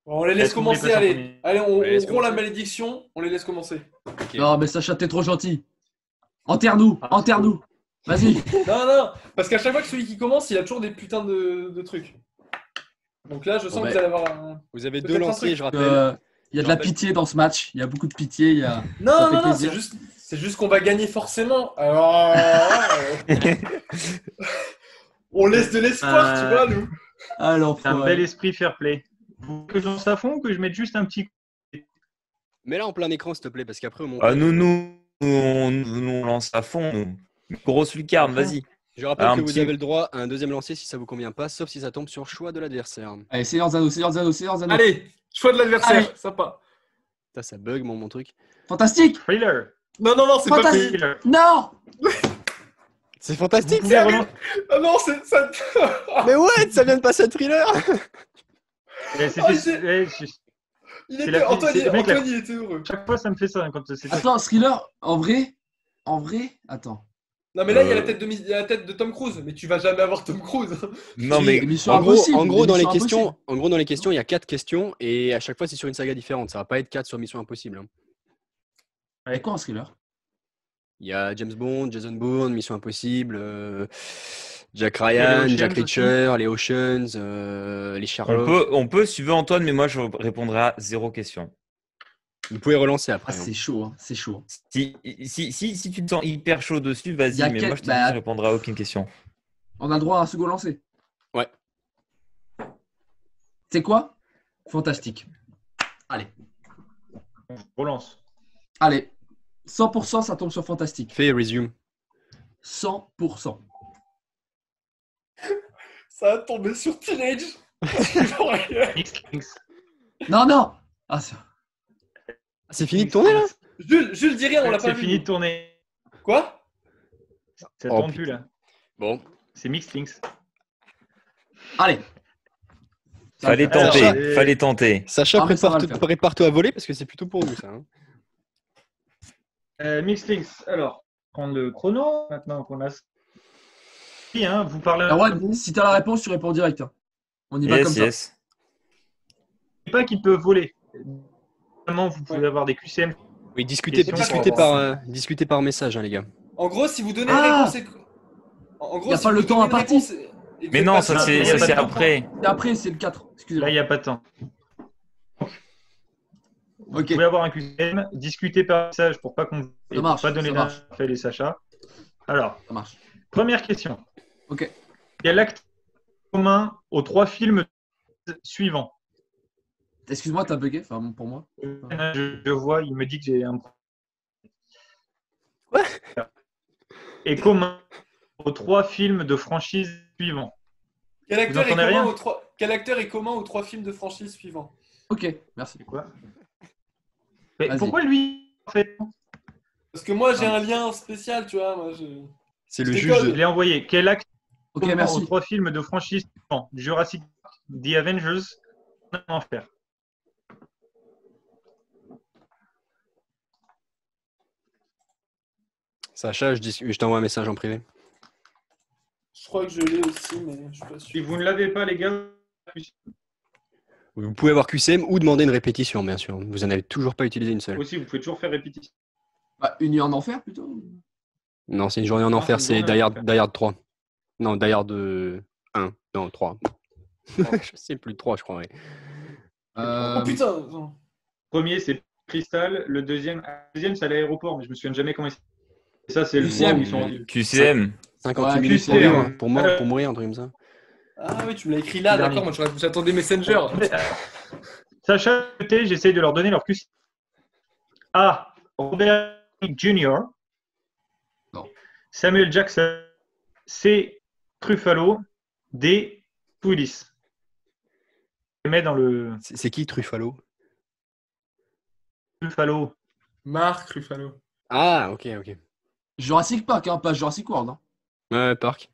Bon, on les laisse Est-ce que vous voulez commencer, passer en allez. premier? Allez, on les laisse rompt la commencer. malédiction, on les laisse commencer. Ok. Non, mais Sacha, t'es trop gentil. Enterre-nous, Ah, enterre-nous. Vas-y. Non, parce qu'à chaque fois que celui qui commence, il a toujours des putains de trucs. Donc là, je sens Bon, que ben, vous allez avoir un... Vous avez Peut-être deux un lancers, truc. je rappelle. Il y a de la pitié dans ce match. Il y a beaucoup de pitié. Il y a... Non, Ça fait non, plaisir. c'est juste qu'on va gagner forcément. Alors, on laisse de l'espoir, tu vois, nous. Alors, C'est un bel esprit fair play. Vous voulez que je lance à fond ou que je mette juste un petit coup? Mets-la en plein écran, s'il te plaît, parce qu'après, au montage. Ah, on lance à fond. Nous. Grosse lucarne, vas-y. Je rappelle un que vous petit- avez le droit à un deuxième lancer si ça vous convient pas, sauf si ça tombe sur choix de l'adversaire. Allez, Seigneur Zano, Seigneur Zano, Seigneur Zano. Allez, choix de l'adversaire, Allez. sympa. Putain, ça bug mon truc. Fantastique. Thriller. Non, c'est pas Fantastique. fini. Thriller. Non. C'est Vous fantastique pouvez ça. relancer. Ah non, c'est ça. Mais ouais, ça vient de passer à Thriller. Eh, c'était- Ah, C'est Il la- était, Antoine, c'est le mec, Antoine, il était heureux. chaque fois, ça me fait ça quand c'est. Attends, Thriller, en vrai, attends. Non, mais là, il y a la tête de Tom Cruise, mais tu vas jamais avoir Tom Cruise. Non, Si, mais Mission En gros, Impossible, en gros, dans les Mission questions, Impossible. en gros, dans les questions, il y a 4 questions et à chaque fois, c'est sur une saga différente. Ça va pas être 4 sur Mission Impossible. hein. C'est quoi un Thriller? Il y a James Bond, Jason Bourne, Mission Impossible, Jack Et les Ryan, Oceans Jack aussi. Reacher, les Oceans, les Sherlock. on peut, si tu veux, Antoine, mais moi, je répondrai à 0 question. Vous pouvez relancer Ah, après. hein. c'est chaud, hein, c'est chaud. Si tu te sens hyper chaud dessus, Y vas-y, a mais quel- moi, je te dis, bah- je répondrai à aucune question. On a le droit à un second lancer. Ouais. C'est quoi? Fantastique. Allez, On relance. allez. 100%, ça tombe sur Fantastique. Fais resume. 100%. Ça va tomber sur Teenage. X. Non, non. Ah, ça... Ah, c'est fini de tourner là? Jules, dis rien, on l'a pas C'est vu. fini de tourner. Quoi? Ça Oh, tourne putain. plus là. Bon. C'est Mixed Links. Allez. Ça Fallait va le faire. tenter, Sacha. fallait tenter. Sacha, Ah, mais ça va le faire. prépare-toi à voler parce que c'est plutôt pour nous ça. hein. Mixed Links. Alors, prendre le chrono maintenant qu'on a. Oui, hein, vous parlez. Erwan, si t'as la réponse, tu réponds direct. hein. On y va comme ça. Yes. Pas qu'ils peuvent voler. Vraiment, vous pouvez avoir des QCM. Oui, discutez par message, hein, les gars. En gros, si vous donnez Ah. une réponse. En gros, Y a si pas vous le temps donnez à une partir. réponse et que Mais vous non, êtes ça pas- c'est il y a pas de temps. après. Et après, c'est le 4. Excusez-moi. Là, il n'y a pas de temps. Vous Ok. pouvez avoir un QCM, discuter par message pour pas qu'on Ça marche, pas donner ça marche. d'infos et Sacha. Alors, Ça marche. première question. Ok. Quel acte commun aux 3 films suivants? Excuse-moi, t'as bugué. Enfin, pour moi. Je vois, il me dit que j'ai un. Et commun aux 3 films de franchise suivants. Quel acteur, Vous entendez rien Quel acteur est commun aux 3 films de franchise suivants? Ok, merci. C'est quoi? Mais Vas-y. pourquoi lui, en fait? Parce que moi, j'ai un lien spécial, tu vois. C'est le Je juge. déconne. Je l'ai envoyé. Quel acte Ok, aux merci. 3 films de franchise suivants? Jurassic Park, The Avengers, Enfer. Sacha, je t'envoie un message en privé. Je crois que je l'ai aussi, mais je suis pas Si sûr. vous ne l'avez pas, les gars, Vous pouvez avoir QCM ou demander une répétition, bien sûr. Vous n'en avez toujours pas utilisé une seule. aussi, vous pouvez toujours faire répétition. Bah, une nuit en enfer plutôt. Non, c'est une journée en Non, enfer, c'est une c'est journée en Die Hard 3. Non, Die Hard 1. Non, 3. Je sais plus, 3, je crois. Ouais. Oh putain attends. Premier, c'est Crystal. Le deuxième, c'est à l'aéroport, mais je me souviens jamais comment il s'appelle. Et ça, c'est le QCM. mois où ils sont rendus. QCM. 58 Ouais, minutes pour, QCM. pour mourir, un truc comme ça. Ah oui, tu me l'as écrit là, Dernier. d'accord. Moi, j'attendais Messenger. Sacha, j'essaye de leur donner leur QC. A. Robert Jr. Non. Samuel Jackson. C. Truffalo. D. Willis. Je mets dans le C'est qui Truffalo? Truffalo. Marc Ruffalo. Ah, ok. Jurassic Park, hein, pas Jurassic World. Hein. Ouais, Parc.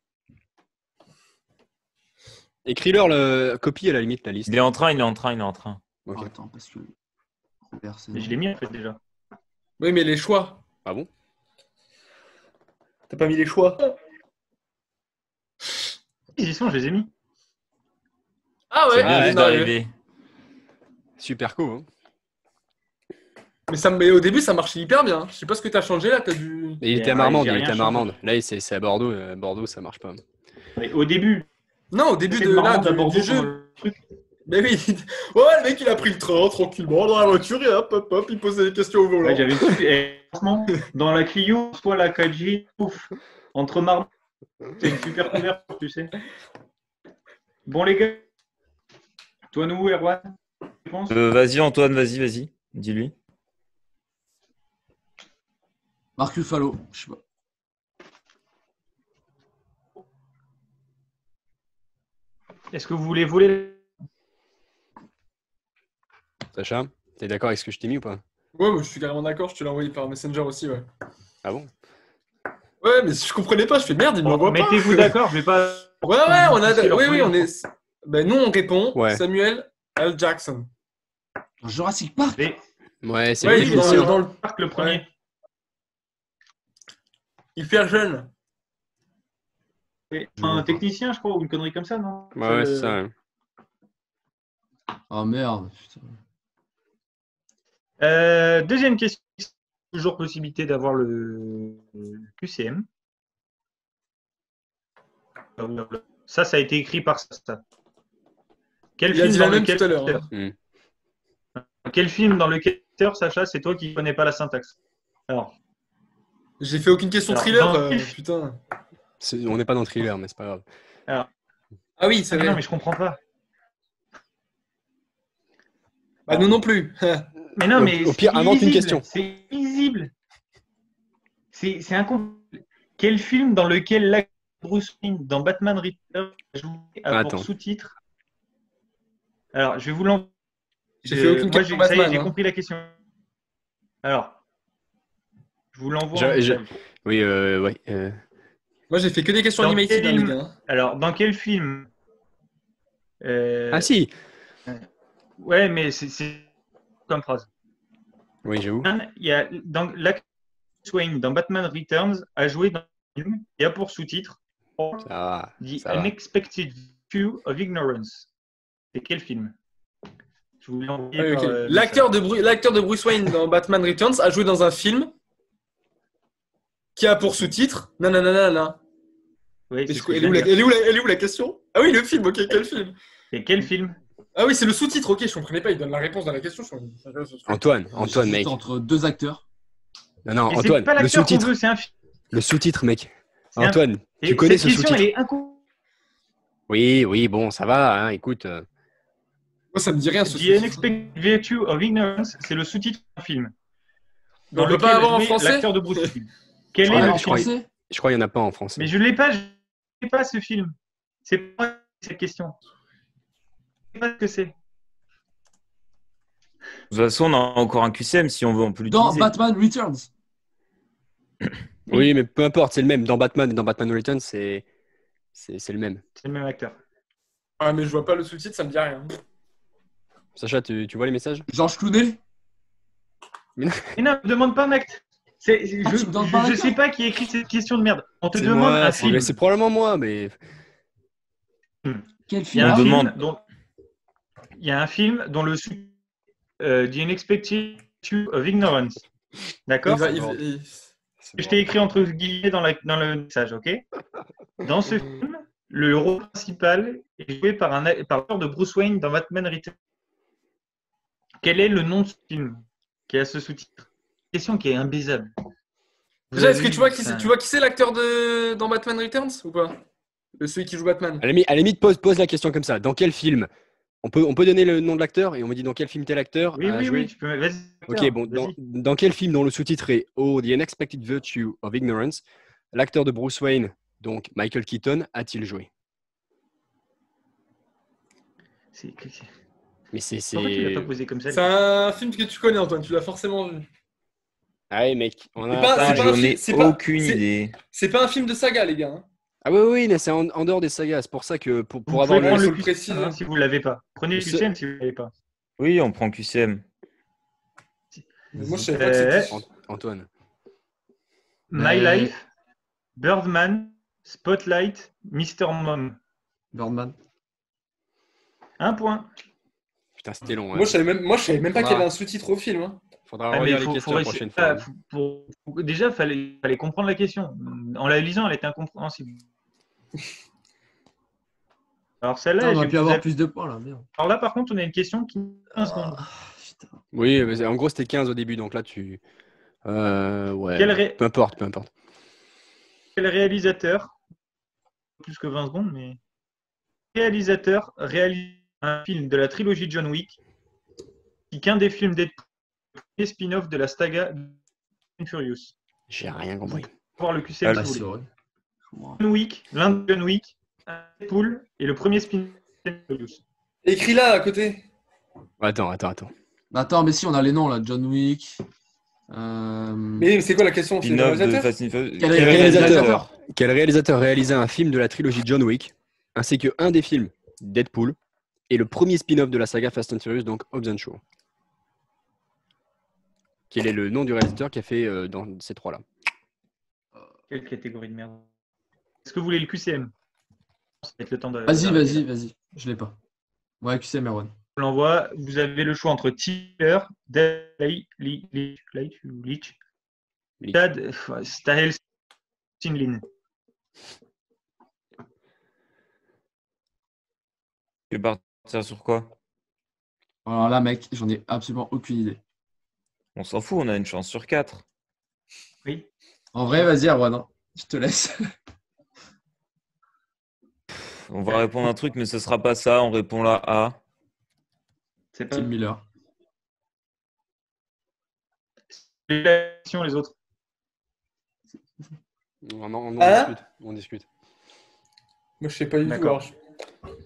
Écris-leur le copie à la limite, la liste. Il est en train. Ok. Oh, attends, parce que Robert, c'est. Mais je l'ai mis en fait déjà. Oui, mais les choix. Ah bon? T'as pas mis les choix? Ils y sont, je les ai mis. Ah ouais, C'est bien ouais, juste non, d'arriver. Super cool. Hein. mais au début, ça marchait hyper bien. Je sais pas ce que t'as changé là. T'as dû. Et il était Ouais, à Marmande, j'ai il rien était à changé. Marmande. Là, c'est à Bordeaux. Bordeaux, ça marche pas. Mais au début, Non, au début c'est de là, marrant du d'abord jeu. le truc. Mais oui. Ouais, le mec, il a pris le train tranquillement dans la voiture et hop, il posait des questions au volant. Ouais, j'avais su. Et franchement, dans la Clio, soit la 4G, ouf, entre marbre, c'est une super couverture, tu sais. Bon les gars, toi nous, Erwan, tu penses? Vas-y Antoine, vas-y. Dis-lui. Marc Ruffalo, je sais pas. Est-ce que vous voulez voler? Sacha, t'es d'accord avec ce que je t'ai mis ou pas? Ouais, mais je suis carrément d'accord. Je te l'ai envoyé par Messenger aussi, ouais. Ah bon? Ouais, mais je comprenais pas. Je fais merde, il Bon, m'envoie pas. mettez-vous d'accord, je vais pas. Ouais, on a. C'est leur Oui, premier on est. Ben, nous, on répond. Ouais. Samuel L. Jackson. Dans Jurassic Park. Et Ouais, c'est Ouais, le il est technicien. dans le. Park, le premier. Hyper jeune. Et Je vois un pas. technicien, je crois, ou une connerie comme ça, non? Ouais, c'est ça. Ouais. Oh merde. Putain. Deuxième question. Toujours possibilité d'avoir le QCM. Ça a été écrit par ça. Quel Il a film dit dans la même lequel tout à l'heure. Hein. Quel film dans lequel Sacha, c'est toi qui connais pas la syntaxe? Alors, J'ai fait aucune question Alors, thriller. dans quel- Putain. On n'est pas dans le thriller, mais c'est pas grave. Ah oui, c'est ah, vrai. non, mais je comprends pas. Bah, nous non plus. Mais non, Au- mais au pire, c'est invente une illisible. question. C'est illisible. C'est incompréhensible. Quel film dans lequel l'acteur Bruce Wayne dans Batman Returns a joué à Attends. pour sous-titres? Alors, je vais vous l'envoyer. J'ai fait aucune moi, question ça y est, Batman. j'ai Hein. compris la question. Alors, je vous l'envoie. Je- en je- message. Oui, ouais. Moi, j'ai fait que des questions Dans animated, quel hein, les film gars. Hein. Alors, dans quel film Ah si. Ouais, mais c'est comme phrase. Oui, j'avoue. Il y a dans l'acteur Wayne dans Batman Returns a joué dans un film et a pour sous-titre Ça va. The Ça va. Unexpected View of Ignorance. C'est quel film? Je vous l'ai envoyé Ah oui, par, ok. L'acteur de Bruce Wayne dans Batman Returns a joué dans un film qui a pour sous-titre nananana. Oui, Mais c'est du ce coup, que je elle est, où viens la, de dire. elle est où la question? Ah oui, le film, ok, quel film? C'est quel film? Ah oui, c'est le sous-titre, ok, je comprenais pas, il donne la réponse dans la question. Antoine, J'hésite mec. entre deux acteurs. Non, Et c'est Antoine, pas le l'acteur qu'on sous-titre. veut, c'est un film. Le sous-titre, mec. C'est un- Antoine, Et tu connais cette ce question, elle sous-titre? est incompréhensible. Oui, bon, ça va, hein, écoute. Moi, ça me dit rien, ce The sous-titre. Unexpected Virtue of Ignorance, c'est le sous-titre d'un film. On peut lequel pas avoir en jouait français? l'acteur de Bruce Wayne. Quel Ouais, est le en je crois- film? français. Je crois qu'il n'y en a pas en français. Mais je l'ai pas, ce film. C'est pas cette question. Je sais pas ce que c'est. toute façon, on a encore un QCM. Si on veut, on peut Dans l'utiliser. Batman Returns. Oui, mais peu importe, c'est le même. Dans Batman et dans Batman Returns, c'est le même. C'est le même acteur. Ah, mais je vois pas le sous-titre, ça me dit rien. Sacha, tu vois les messages? Georges Clooney. Mais non, ne demande pas, mec. Je tu me demandes pas un sais pas qui a écrit cette question de merde. On te C'est demande moi, un c'est film. c'est probablement moi, mais Quel Il y film a un On film demande. il y a un film dont le sous The Unexpected Truth of Ignorance. D'accord? Je t'ai écrit entre guillemets dans le message, ok? Dans ce film, le rôle principal est joué par l'acteur de Bruce Wayne dans Batman Returns. Quel est le nom de ce film qui a ce sous-titre? Question qui est imbaisable. Déjà, est-ce que tu vois qui Enfin, c'est l'acteur dans Batman Returns ou pas? Celui qui joue Batman. à la limite, pose la question comme ça. Dans quel film? On peut donner le nom de l'acteur et on me dit dans quel film tel acteur Oui, a oui, joué. oui, tu peux. Vas-y. Ok, bon, dans quel film dont le sous-titre est Oh, The Unexpected Virtue of Ignorance, l'acteur de Bruce Wayne, donc Michael Keaton, a-t-il joué? Mais Pourquoi tu l'as pas posé comme ça? C'est un film que tu connais, Antoine, tu l'as forcément vu. Ah ouais, mec, on a. C'est pas- Ah, c'est pas un j'en ai film- c'est pas- aucune c'est- idée. C'est pas un film de saga, les gars. Hein. Ah oui, mais c'est en dehors des sagas. C'est pour ça que pour Vous avoir pouvez le. prendre faut le le QCM préciser. si vous l'avez pas. Prenez le Ce- QCM si vous l'avez pas. Oui, on prend QCM. Moi, je savais pas que c'était. Antoine. My Mais- Life, Birdman, Spotlight, Mr. Mom. Birdman. Un point. Putain, c'était long. Hein. Moi, je savais même pas qu'il y Voilà. avait un sous-titre au film. Hein. Faudra Ah, mais relire les faut questions la réussir- prochaine fois. déjà, fallait comprendre la question. En la lisant, elle était incompréhensible. Alors celle-là, On aurait j'ai pu vous avoir avez- plus de points là, merde. Alors là, par contre, on a une question qui 15 secondes. Putain. Oui, mais en gros, c'était 15 au début, donc là, tu. Ouais. Quel Peu importe. Quel réalisateur, plus que 20 secondes, mais réalisateur réalise un film de la trilogie John Wick, qui qu'un des films Deadpool, le premier spin-off de la saga Furious. J'ai rien compris. Voir le QCM Bah, si c'est vous vrai. voulez. John Wick, l'un de John Wick, un Deadpool et le premier spin-off de Furious. Écris là, à côté. Attends. Attends, mais si, on a les noms là. John Wick. Mais c'est quoi la question? C'est le Spin-off de réalisateur? Fast and Furious. Quel Quel réalisateur réalisateur réalisa un film de la trilogie John Wick, ainsi que un des films Deadpool et le premier spin-off de la saga Fast and Furious, donc Hobbs and Shaw? Quel est le nom du réalisateur qui a fait dans ces trois-là? Quelle catégorie de merde. Est-ce que vous voulez le QCM? Ça va être le temps de. Vas-y. Je l'ai pas. Ouais, QC Merwan. Je l'envoie. Vous avez le choix entre Tiller, Leach, Tad, Stahel, Sinlin. Tu veux partir sur quoi? Alors là, mec, j'en ai absolument aucune idée. On s'en fout, on a une chance sur 4. Oui. En vrai, vas-y, Erwan. Hein. Je te laisse. On va répondre un truc, mais ce sera pas ça. On répond là A. C'est pas Tim Miller. la question, les autres. Hein? On discute. Moi, je sais pas du tout. D'accord. alors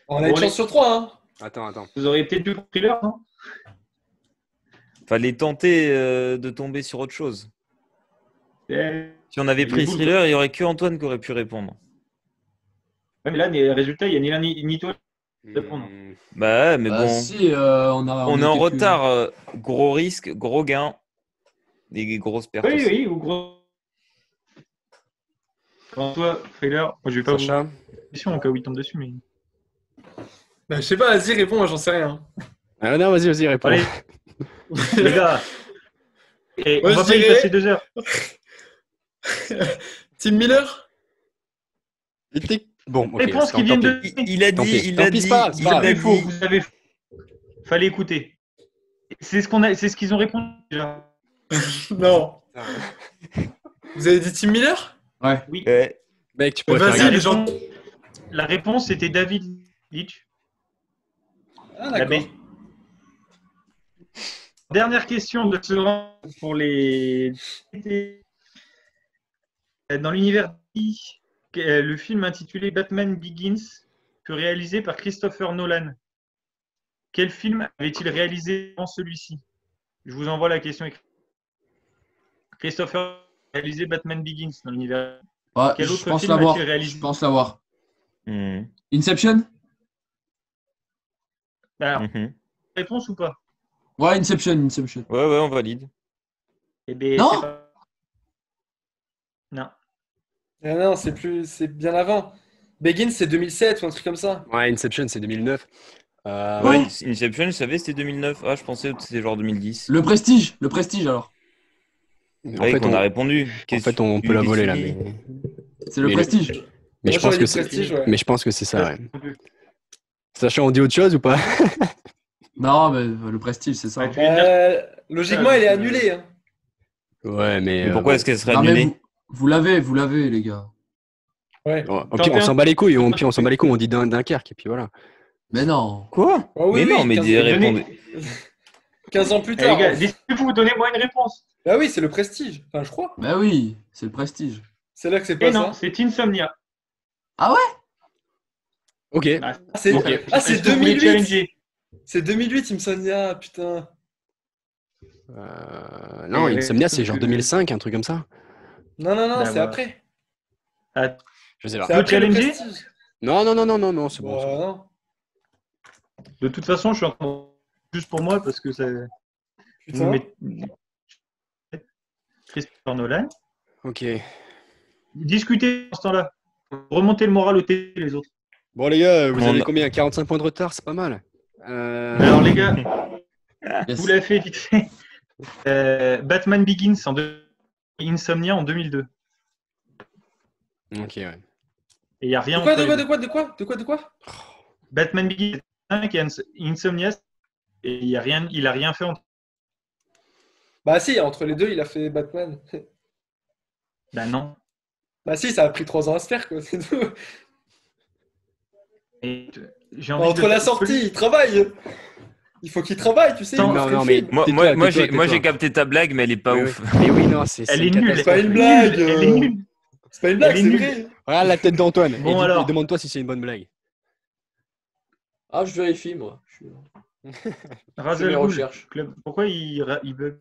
On a une Bon, chance sur 3. Hein. Attends. Vous auriez peut-être dû pour Thriller, non? Fallait tenter de tomber sur autre chose. Ouais, Si on avait pris vous, Thriller, il y aurait que Antoine qui aurait pu répondre. mais là, les résultats, il n'y a ni l'un ni toi. Répondre. Bah ouais, mais Bah, bon. si, On est en quelques- retard. Gros risque, gros gain. Des grosses pertes. Oui, aussi. oui, ou gros. Toi, Thriller, moi, je vais pas Sacha, vous question en cas où il tombe dessus, mais. Bah, je sais pas, vas-y, réponds, moi, j'en sais rien. ah, non, vas-y, réponds. Allez, les gars. Et Moi, on va je pas y dirais- passer 2 heures. Tim Miller? Bon, ok. Réponse tant qui viennent pis. de. Il a Tant dit, pis. il Tant a pis, dit, c'est pas il grave. a C'est faux, dit. vous avez. Fallait écouter. C'est ce qu'ils ont répondu déjà. Non. Vous avez dit Tim Miller? Ouais. Oui. Ouais. Mec, tu pourrais Vas-y, faire La les gens- réponse, la réponse c'était David Leitch. Ah, La d'accord. B. Dernière question de ce round pour les. Dans l'univers DC, le film intitulé Batman Begins fut réalisé par Christopher Nolan. Quel film avait-il réalisé avant celui-ci? Je vous envoie la question écrite. Christopher a réalisé Batman Begins dans l'univers. Ouais, Quel je autre pense film l'avoir. a-t-il réalisé? Je pense l'avoir. Mhm. Inception? Alors, Mhm. réponse ou pas? Ouais, Inception. Ouais, on valide. Eh bien, Non. c'est pas- Non. Ah non, c'est bien avant. Begin, c'est 2007 ou un truc comme ça. Ouais, Inception, c'est 2009. Ouais, Inception, je savais, c'était 2009. Ah, je pensais que c'était genre 2010. Le Prestige alors. En Ouais, fait, qu'on a répondu. on peut la voler là. Qu'est-ce que tu Mais, dis C'est le Mais Prestige. mais Moi, je pense j'aurais que dit c'est. Prestige, ouais. Mais je pense que c'est ça, ouais. Sacha, on dit autre chose ou pas? Non, mais le Prestige, c'est ça. Ouais, tu viens de dire- Logiquement, elle est annulée. Hein. Ouais, mais. Mais pourquoi est-ce qu'elle serait Non, mais annulée? vous l'avez, les gars. Ouais. Au pire, on s'en bat les couilles. Au pire, on s'en bat les couilles. On dit Dunkerque et puis voilà. Mais non. Quoi? Oh, oui, Mais non, oui, mais 15 répondez. 15 ans plus Eh, tard. les gars, laissez-vous donner-moi une réponse. Bah oui, c'est le Prestige. Enfin, je crois. Bah oui, c'est le Prestige. C'est là que c'est Et pas non, ça. c'est Insomnia. Ok. Ah, Ah, c'est Ok. est-ce que vous voulez 2008. challenger? C'est 2008, il me sonne. Ah, putain. Non, Et- Insomnia, c'est genre 2005, un truc comme ça. Non, Bah, c'est voilà. après. Ah, Je sais pas. C'est Peut après le challenger Prestige. Non, c'est bon. Bah, c'est bon. non. de toute façon, je suis en train de- juste pour moi parce que ça. Putain. Christopher Nolan. Ok. Discutez en ce temps-là. Remontez le moral au thé, les autres. Bon, les gars, vous On avez a- combien? 45 points de retard, c'est pas mal. Alors, les gars, Yes. vous l'avez fait vite fait. Batman Begins en Insomnia en 2002. Ok, ouais. Et il n'y a rien. De quoi, entre de les quoi, deux. de quoi? Batman Begins 5 et Insomnia. Et il a rien fait entre. Bah si, entre les deux, il a fait Batman. Ben non. Bah si, ça a pris 3 ans à se faire, quoi. C'est tout. Et j'ai envie Entre de- la sortie, il travaille. Il faut qu'il travaille, tu sais. Non, il non, ferait non, le mais- film. Moi, Tais-toi. j'ai capté ta blague, mais elle est pas Oui, ouf. oui. Mais oui, non, c'est. Elle c'est est nulle. C'est pas une Elle est blague. nulle, elle est nulle. C'est pas une blague, Elle est c'est nulle. vrai. Regarde la tête d'Antoine. Bon, et dis- alors. et demande-toi si c'est une bonne blague. Ah, je vérifie, moi. Je fais mes Razel recherches. Club. Pourquoi il bug?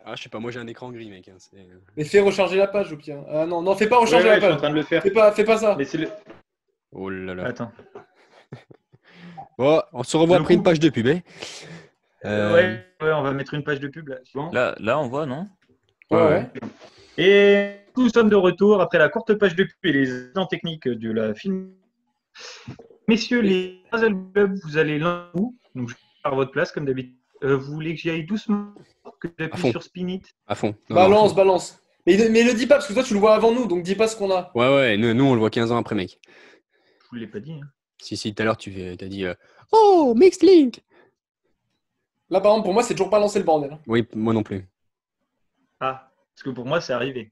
Ah, je sais pas, moi j'ai un écran gris, mec. Hein, c'est- Mais fais recharger la page, au pire. Ah non, fais pas Ouais, recharger ouais, la je suis en page. train de le faire. Fais pas ça. Laissez-le. Oh là là. Attends. Bon, on se revoit Le après une coup- page de pub, hein. Ouais, on va mettre une page de pub là. C'est bon. Là, on voit, non? Ouais. Et nous sommes de retour après la courte page de pub et les incidents techniques de la film. Messieurs, les Razel Club, vous allez l'un ou donc je vais par votre place comme d'habitude. Vous voulez que j'y aille doucement, que À j'appuie fond. sur Spin It? À fond. Non, Balance, non, balance. Mais le dis pas, parce que toi, tu le vois avant nous, donc dis pas ce qu'on a. ouais, nous on le voit 15 ans après, mec. Je vous l'ai pas dit. Hein. Si, tout à l'heure tu as dit Oh, Mixed Link. Là, par exemple, pour moi, c'est toujours pas lancé le bordel. Hein. Oui, moi non plus. Ah, parce que pour moi, c'est arrivé.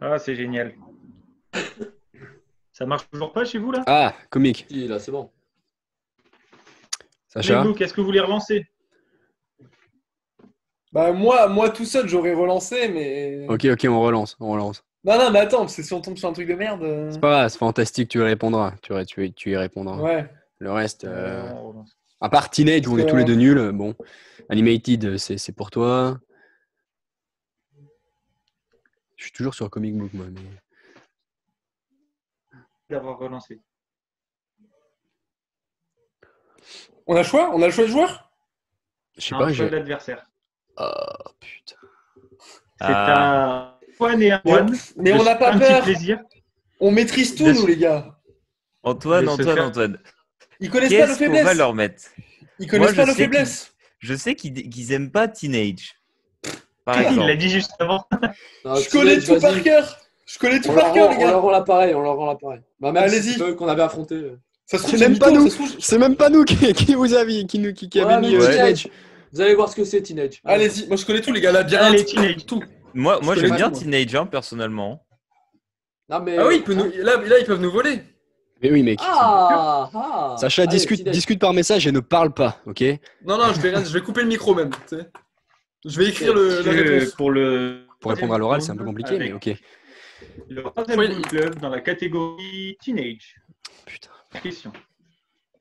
Ah, c'est génial. Ça marche toujours pas chez vous là? Ah, comique. Si, là, c'est bon. Sacha. Lego, qu'est-ce que vous voulez relancer? Bah, moi tout seul, j'aurais relancé, mais. Ok, on relance. Non, mais attends, parce que si on tombe sur un truc de merde. C'est pas grave, c'est fantastique, tu y répondras. Tu y répondras. Ouais. Le reste, On relance. à part Teenage où on est Parce tous les que- deux nuls, bon. Animated, c'est pour toi. Je suis toujours sur Comic Book, moi. Mais... D'avoir relancé. On a le choix de joueur? Je sais Un pas, choix j'ai. d'adversaire. Oh putain. C'est un Juan et un Juan. Mais on n'a pas Un petit peur. plaisir. On maîtrise tout, Bien nous, sûr. les gars. Antoine, Mais se faire- Antoine. Ils connaissent pas nos Qu'est-ce qu'on va faiblesses. leur mettre? Ils connaissent Moi, pas je nos sais faiblesses. Je sais qu'ils aiment pas Teenage. Par Il l'a exemple. dit juste avant. Non, Je connais Teenage, tout par vas-y. cœur. Je connais tout On par leur cœur, rend- les on leur gars. rend l'appareil, Bah, même Allez-y. si c'est eux qu'on avait affronté. Ça se trouve, C'est c'est même pas mytho, nous. ça se trouve- C'est même pas nous qui vous avez, qui Ouais, avait mais mis Teenage. Vous allez voir ce que c'est, Teenage. Allez-y, moi je connais tout, les gars. Labyrinthe, Allez, Teenage. tout. Moi Je j'aime connais bien tout, moi. Teenage, hein, personnellement. Non, mais... Ah oui, là, ils peuvent nous voler. Mais oui, mec. Ah. Sacha, Allez, discute, Teenage. discute par message et ne parle pas, ok? Non, je vais couper le micro même. Tu sais. Je vais écrire la réponse. Pour le. Pour répondre à l'oral, c'est un peu compliqué, Avec- mais ok. Le troisième Oui. Bull Club dans la catégorie Teenage. Putain. Question.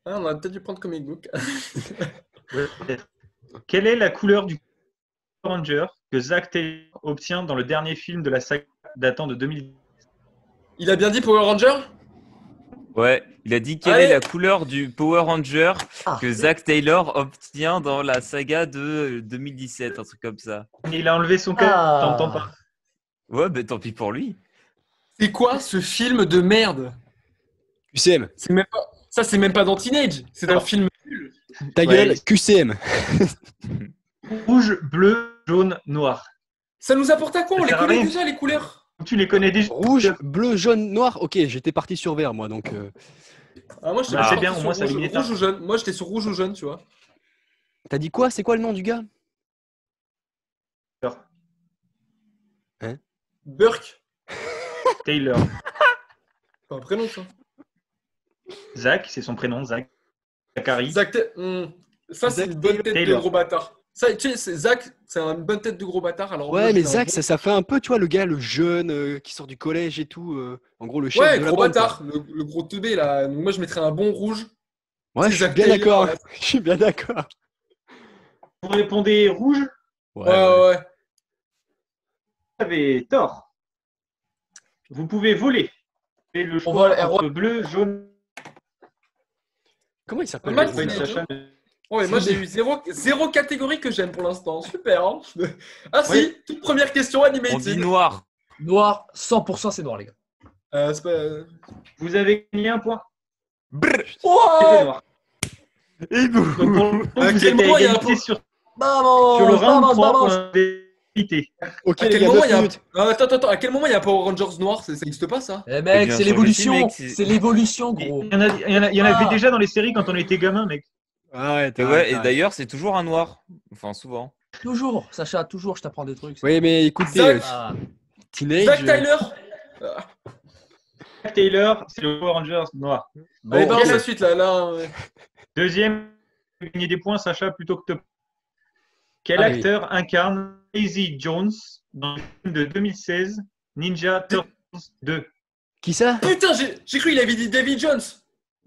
Ah, on a peut-être dû prendre comic book. Peut-être. Quelle est la couleur du Power Ranger que Zack Taylor obtient dans le dernier film de la saga datant de 2010? Il a bien dit Power Ranger? Ouais, il a dit quelle Allez. est la couleur du Power Ranger Ah. que Zack Taylor obtient dans la saga de 2017, un truc comme ça. Il a enlevé son cœur, Ah. t'entends pas. Ouais, bah tant pis pour lui. C'est quoi ce film de merde? QCM. C'est même pas... Ça, c'est même pas dans Teenage. C'est dans le film. Ta Ouais. gueule, QCM. Rouge, bleu, jaune, noir. Ça nous apporte à quoi? On Ça les sert à connaît rien. déjà, les couleurs. Tu les connais déjà. Rouge, bleu, jaune, noir. Ok, j'étais parti sur vert, moi, donc. Ah, moi, j'étais Bah, pas c'est parti bien, au sur moins, ça rouge, limite, rouge ou jaune. Moi, j'étais sur rouge ou jaune, tu vois. T'as dit quoi? C'est quoi le nom du gars? Burke. Taylor. C'est un prénom, ça. Zach, c'est son prénom, Zach. Zachary. Zach Ça, c'est Zach une bonne tête de Taylor. gros bâtard. Ça, tu sais, Zach, c'est une bonne tête de gros bâtard. Alors, moi, Ouais, mais j'ai un Zach, bon- ça fait un peu, tu vois, le gars, le jeune qui sort du collège et tout. En gros, le chef Ouais, de la gros bande, quoi. bâtard. Le gros teubé, là. Donc, moi, je mettrais un bon rouge. Ouais, C'est je suis Zach bien Taylor, d'accord. là. Je suis bien d'accord. Vous répondez rouge, Ouais, Ouais. vous avez tort. Vous pouvez voler. Et le On choix vole, entre bleu, jaune, Comment il s'appelle? Pas mal, le Point de gars Sacha. Ouais, moi, j'ai eu zéro catégorie que j'aime pour l'instant. Super, hein. Ah, si, Oui. toute première question On animated. dit noir. Noir, 100% c'est noir, les gars. C'est pas... Vous avez gagné un point. Brrr. C'est Ouais. noir. Et vous Donc, pour le moment, À vous quel êtes à moment il y a un égalité point sur Vamos, le round vamos, 3 vamos. pour l'égalité. Ok, À les quel gars, moment 9 il y a minutes. Attends, à quel moment il y a Power Rangers noir? Ça n'existe pas, ça? Eh mec, bien c'est sûr, l'évolution. je sais, mec, C'est l'évolution, Il gros. y en a- il y en a- il y en avait Ah. déjà dans les séries quand on était gamin, mec. Ah ouais, Et t'as ouais, raison, et t'as raison. d'ailleurs, c'est toujours un noir. Enfin, souvent. Toujours, Sacha, toujours, je t'apprends des trucs. Oui, mais écoutez, Zach. Ah. Teenage. Zach Tyler. Zach Taylor, c'est le Power Rangers noir. Allez, Bon, balance ok. la suite, là. Deuxième, gagner des points, Sacha, plutôt que te. Quel Allez. acteur incarne Casey Jones dans le film de 2016 Ninja Turtles 2? Qui ça? Putain, j'ai cru qu'il avait dit David Jones.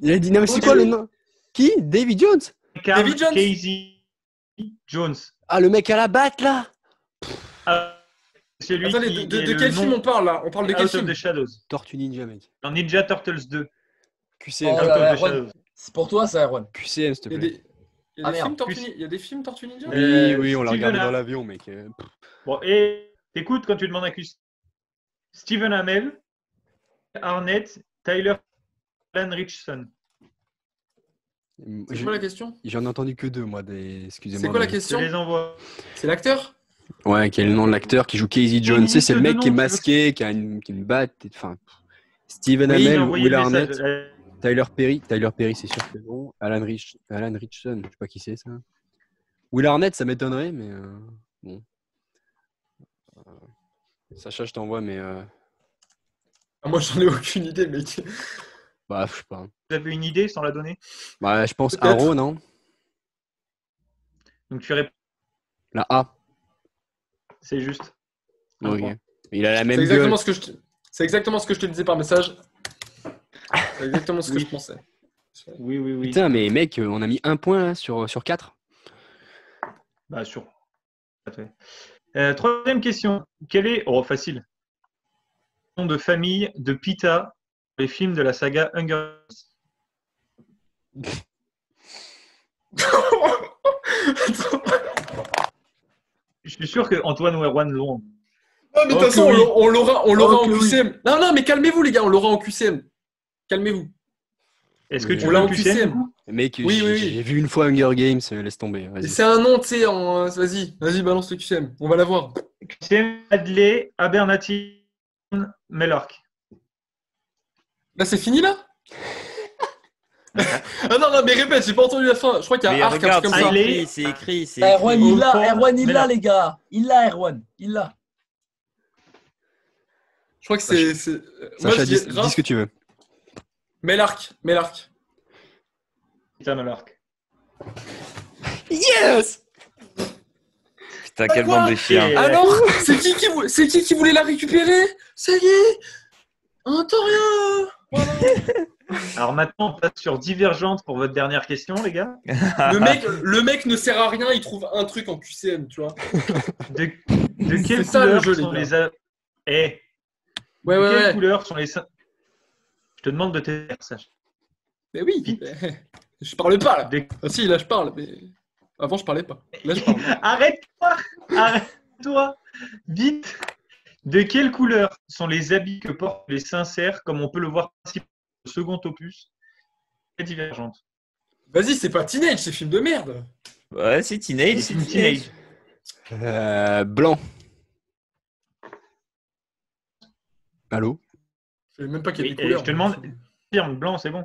Il a dit, non, mais c'est Ok. quoi le nom? Qui? David Jones? Incarne David Jones. Casey Jones. Ah, le mec à la batte, là? Ah, c'est lui Attendez, qui de est le quel nom film on parle, là? On parle de quel Out of film? the Shadows. Tortue Ninja, mec. Dans Ninja Turtles 2. QCM, Oh Out là là, of the Erwan. Shadows. C'est pour toi, ça, Erwan. QCM, s'il te Il y a plaît. des, il y a Ah, des merde. films Tortue, il y a des films Tortue Ninja? Euh, Oui, on l'a Steven regardé dans Am- l'avion, mec. Bon, et t'écoutes quand tu demandes un quiz. Stephen Amell, Arnett, Tyler, Alan Richardson. C'est quoi la question? J'en ai entendu que deux, moi. Excusez-moi. C'est quoi la mais- Je te question? les envoie. C'est l'acteur? Ouais, quel est le nom de l'acteur qui joue Casey Jones? Une Tu sais, c'est le liste mec de qui est noms, tu veux- masqué, qui a une batte. Enfin, Steven Oui, il Amell, a envoyé Will le Arnett, message. Tyler Perry, c'est sûr que non. Alan Richardson, je sais pas qui c'est ça. Will Arnett, ça m'étonnerait, mais bon. Sacha, je t'envoie, mais Ah, moi, j'en ai aucune idée, mec. bah, je sais pas. Vous avez une idée sans la donner? Bah, je pense Peut-être. Arrow, non? Donc tu réponds, La A. c'est juste. Un Ok. point. Il a la C'est même exactement gueule. ce que c'est exactement ce que je te disais par message. C'est exactement ce que Oui. je pensais. Oui, oui, oui. Putain, mais mec, on a mis un point là, sur 4. Bah, sûr. Troisième question. Quel est, oh, facile, le nom de famille de Pita dans les films de la saga Hunger Games? Je suis sûr que Antoine ou Erwan l'ont. Non, mais de Oh, toute façon, que oui. on l'aura Oh, en que oui. QCM. Non, mais calmez-vous, les gars, on l'aura en QCM. Calmez-vous. Est-ce que tu On veux l'a le en QCM, QCM. du coup? Mec, Oui, j'ai oui, oui. j'ai vu une fois Hunger Games, laisse tomber. Et Vas-y. c'est un nom, tu sais, vas-y, balance le QCM. On va l'avoir. QCM, Adley, Abernathy, Mellark. Là, c'est fini, là? Ah non, mais répète, j'ai pas entendu la fin. Je crois qu'il y Mais a Arc, un regarde, truc comme c'est ça. Allez. écrit, c'est écrit, c'est Erwan, écrit. il l'a, Au Erwan, il mais l'a, là. les gars. Il l'a, Erwan. Il l'a. Je crois que c'est. Moi, Sacha, je dis dis ce que tu veux. Mellark. Pita Mellark. Yes! Putain, quelle bande de chiens. Alors, c'est qui voulait la récupérer? Ça y est. On entend rien. Voilà. Alors maintenant, on passe sur Divergente pour votre dernière question, les gars. Le mec ne sert à rien, il trouve un truc en QCM, tu vois. De C'est quelle ça, le couleur jeu, les sont gars. les... Eh, Ouais, de ouais, quelle ouais. couleur sont les... Je te demande de t'aider, Sacha. Mais oui. Je parle pas là. De- Ah si, là je parle, mais avant je parlais pas. Là je parle. Arrête-toi! Arrête-toi! Vite! De quelle couleur sont les habits que portent les sincères, comme on peut le voir ici dans le second opus? Très Divergente. Vas-y, c'est pas Teenage, c'est film de merde. Ouais, c'est Teenage. C'est une teenage. Blanc. Allô? Je sais même pas qu'il y a Oui, des et couleurs. je te demande, firme, blanc, c'est bon.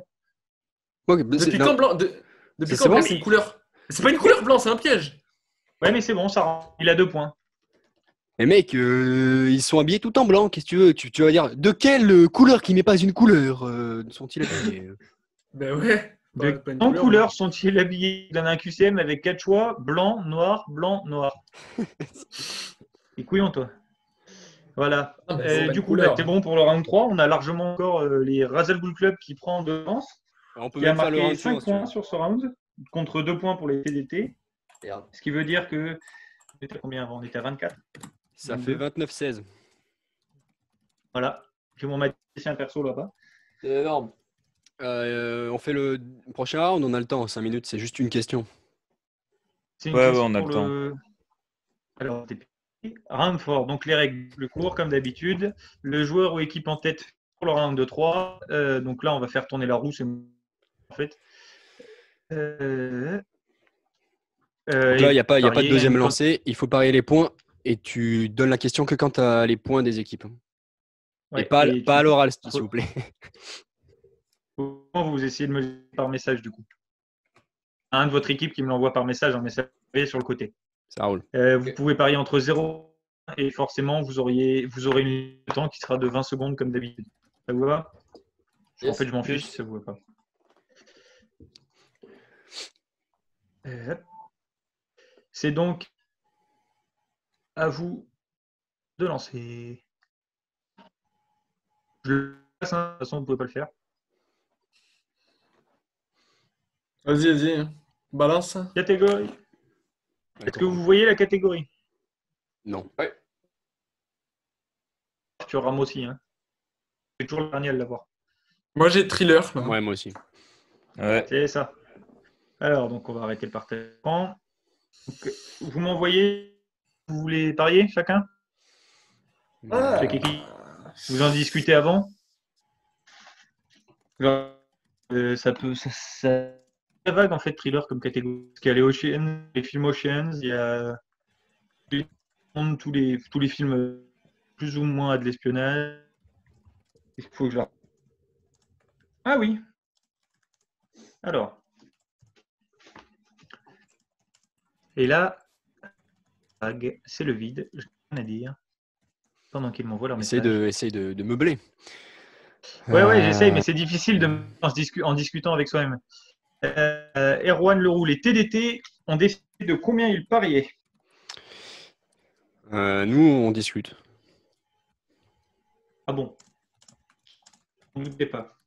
Depuis quand blanc Depuis C'est quand bon, blanc c'est une couleur? C'est pas une couleur blanc, c'est un piège. Ouais, mais c'est bon, ça rend. Il a 2 points. Mais mec, ils sont habillés tout en blanc. Qu'est-ce que tu veux? Tu vas dire de quelle couleur qui n'est pas une couleur sont-ils habillés? Ben ouais. De Pas une quelle couleur sont-ils habillés dans un QCM avec 4 choix? Blanc, noir, noir. Et couillon, toi. Voilà. Ah, mais c'est pas Du une coup, couleur. t'es bon pour le round 3. On a largement encore les Razzle Bull Club qui prend devance. On peut Qui a même faire le marqué round 5 suivant, si tu veux. points sur ce round, contre 2 points pour les TDT. Merde. Ce qui veut dire que. On était à combien avant? On était à 24. Ça fait 29-16. Voilà. J'ai mon mathématicien perso là-bas. C'est énorme. On fait le prochain round, on a le temps, 5 minutes, c'est juste une question. C'est une Ouais, question on a le pour temps. Alors, round 4. Donc, les règles, le cours, comme d'habitude. Le joueur ou équipe en tête pour le round de 3. Donc là, on va faire tourner la roue. C'est en fait. Donc là, il n'y a pas de deuxième lancé, il faut parier les points et tu donnes la question que quand tu as les points des équipes. Ouais, et pas à l'oral, faut- s'il vous plaît. Vous essayez de me le dire par message, du coup. Un de votre équipe qui me l'envoie par message, un message sur le côté. Ça roule. Vous pouvez parier entre 0 et forcément, vous aurez une limite de temps qui sera de 20 secondes comme d'habitude. Ça vous va? En Yes. fait, je m'en fiche si ça vous va pas. Hop. C'est donc à vous de lancer. Je le passe, hein. De toute façon, vous ne pouvez pas le faire. Vas-y. Balance. Catégorie. Est-ce que vous voyez la catégorie? Non. Arthur Ram aussi. Hein. C'est toujours le dernier à l'avoir. Moi j'ai thriller. Là. Ouais, moi aussi. Ouais. C'est ça. Alors, donc, on va arrêter le partage d'écran. Donc, vous m'envoyez, vous voulez parier chacun? Ah. Chaque équipe. Vous en discutez avant? Genre, ça peut. C'est vague en fait, thriller comme catégorie. Parce qu'il y a les Oceans, les films Oceans, il y a tous les films plus ou moins à de l'espionnage. Il faut que je la... Ah oui. Alors. Et là, c'est le vide, je n'ai rien à dire. Pendant qu'ils m'envoient leur message. Essaye de meubler. Ouais, j'essaye, mais c'est difficile en discutant avec soi-même. Erwan Leroux, les TDT ont décidé de combien ils pariaient? Nous, on discute. Ah bon? On ne doutait pas.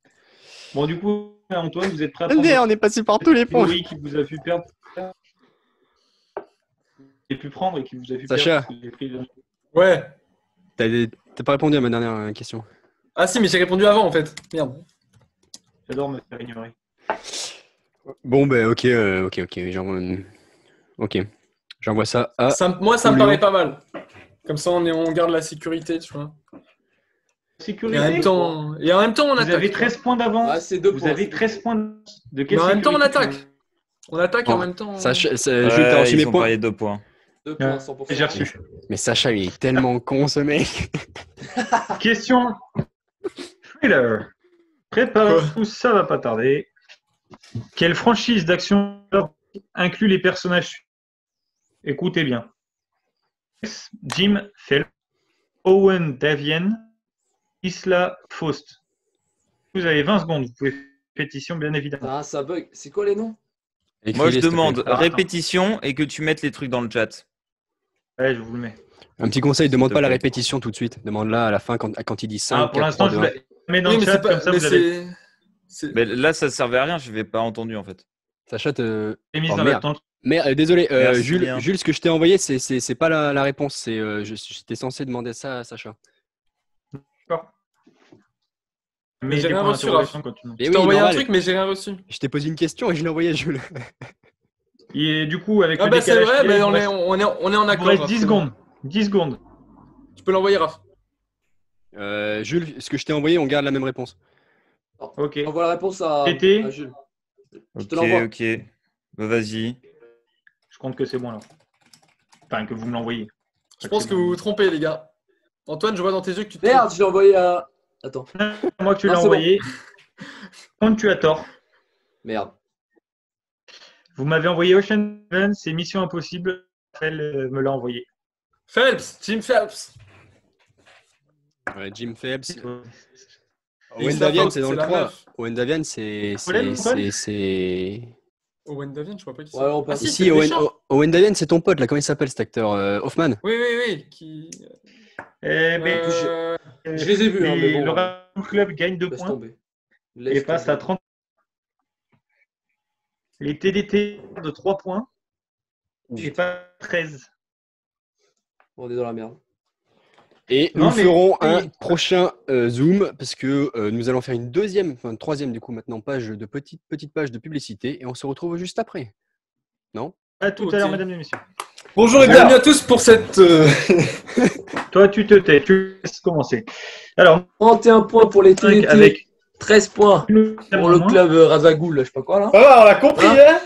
Bon, du coup, Antoine, vous êtes prêt à On prendre est passé par tous les points. catégorie qui vous a vu perdre et pu prendre et qui vous a vu Sacha. perdre parce que j'ai pris le- Ouais. T'as pas répondu à ma dernière question. Ah si, mais j'ai répondu avant en fait. Merde. J'adore me faire ignorer. Bon, ben ok. Ok. J'envoie ça à. Moi ça me Léo. paraît pas mal. Comme ça on garde la sécurité, tu vois. Et Sécurité. en même temps, on Vous attaque. avez 13 points d'avance. Ah, c'est 2 Vous points. avez 13 points de quelle Mais en même temps, on sécurité attaque. On attaque et en même temps. Sacha, Ouais, Jules, t'as reçu mes ils ont points. parié 2 points. 2 points, 100%. J'ai reçu. Mais Sacha, il est tellement con, ce mec. Question thriller. Prépare-vous, ça va pas tarder. Quelle franchise d'action inclut les personnages? Écoutez bien. Jim Phelps, Owen Davian, Isla Faust. Vous avez 20 secondes. Vous pouvez faire pétition, bien évidemment. Ah, ça bug. C'est quoi les noms? Moi, je Écris-les, s'il te demande plaît. Attends. répétition et que tu mettes les trucs dans le chat. Ouais, je vous le mets. Un petit conseil, demande S'il te pas la plaît. répétition tout de suite. Demande-la à la fin quand il dit 5, Pour 4, l'instant, 3, je 2, vous la mets dans Oui, le mais chat, c'est pas. comme ça Mais vous avez Mais là, ça servait à rien, je n'avais pas entendu en fait. Sacha te... les mises Oh, dans merde. l'attente. Mais désolé, Merci Jules, bien. Jules, ce que je t'ai envoyé, c'est pas la réponse. J'étais censé demander ça à Sacha. D'accord. Mais Mais j'ai des rien points reçu, d'interrogation Raph. quand tu montes. Et Je oui, t'ai envoyé un normal. truc, mais j'ai rien reçu. Je t'ai posé une question et je l'ai envoyé à Jules. Et du coup, avec Ah le bah c'est décalage vrai, qu'il y a, mais il vous on est, reste- on est, on est en il vous accord. reste Raph, 10 c'est bon. secondes. 10 secondes. Tu peux l'envoyer, Raph. Jules, ce que je t'ai envoyé, on garde la même réponse. Ok. Envoie la réponse à Tété. Jules. Je te Ok, l'envoie. ok. Bah, vas-y. Je compte que c'est bon là. Enfin, que vous me l'envoyez. Je pense que vous vous trompez, les gars. Antoine, je vois dans tes yeux que tu te Merde, trompes. je l'ai envoyé à. Attends. Moi que tu Non, l'as c'est bon. envoyé. Quand tu as tort. Merde. Vous m'avez envoyé Ocean Eleven, c'est Mission Impossible. Elle me l'a envoyé. Phelps, Jim Phelps. Ouais, Jim Phelps. Et Owen sa Davian, faute, c'est dans c'est le la 3. meuf. Owen Davian, c'est. Owen Davian, je vois pas qui c'est. Ouais, on Ah passe. si, Si, c'est le méchant. Owen Davian, c'est ton pote, là. Comment il s'appelle cet acteur Hoffman. Oui, oui, oui. Qui... Je Je les ai vus, hein, mais bon. le Red Club gagne 2 Laisse points tomber. et Laisse passe tomber. à 30. Les TDT de 3 points et pas 13. On est dans la merde. Et Non, nous mais- ferons un prochain Zoom parce que nous allons faire une troisième du coup maintenant page de petite page de publicité et on se retrouve juste après. Non? À tout Ok. à l'heure, mesdames et messieurs. Bonjour et Alors. bienvenue à tous pour cette. Toi, tu te tais, tu laisses commencer. Alors, 31 points pour les 5 TNT. avec 13 points pour le club Razagoul, je sais pas quoi là. Ah, on l'a compris, hein.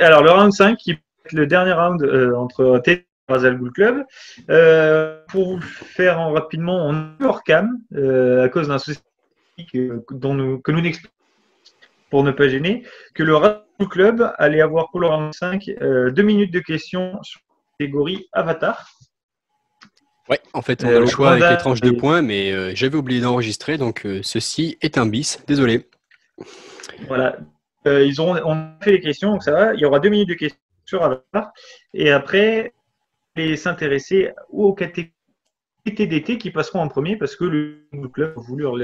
Alors, le round 5, qui est le dernier round entre T et Razal Ghoul Club. Pour vous le faire rapidement, on est hors cam à cause d'un souci que nous n'expliquons pour ne pas gêner, que le Razal Ghoul Club allait avoir pour le round 5 2 minutes de questions sur la catégorie Avatar. Ouais, en fait on a le au choix avec point les tranches de d'âge- points mais j'avais oublié d'enregistrer donc ceci est un bis, désolé. Voilà. On a fait les questions, donc ça va. Il y aura 2 minutes de questions sur Avatar. Et après, et s'intéresser aux catégories TDT qui passeront en premier parce que le club a voulu leur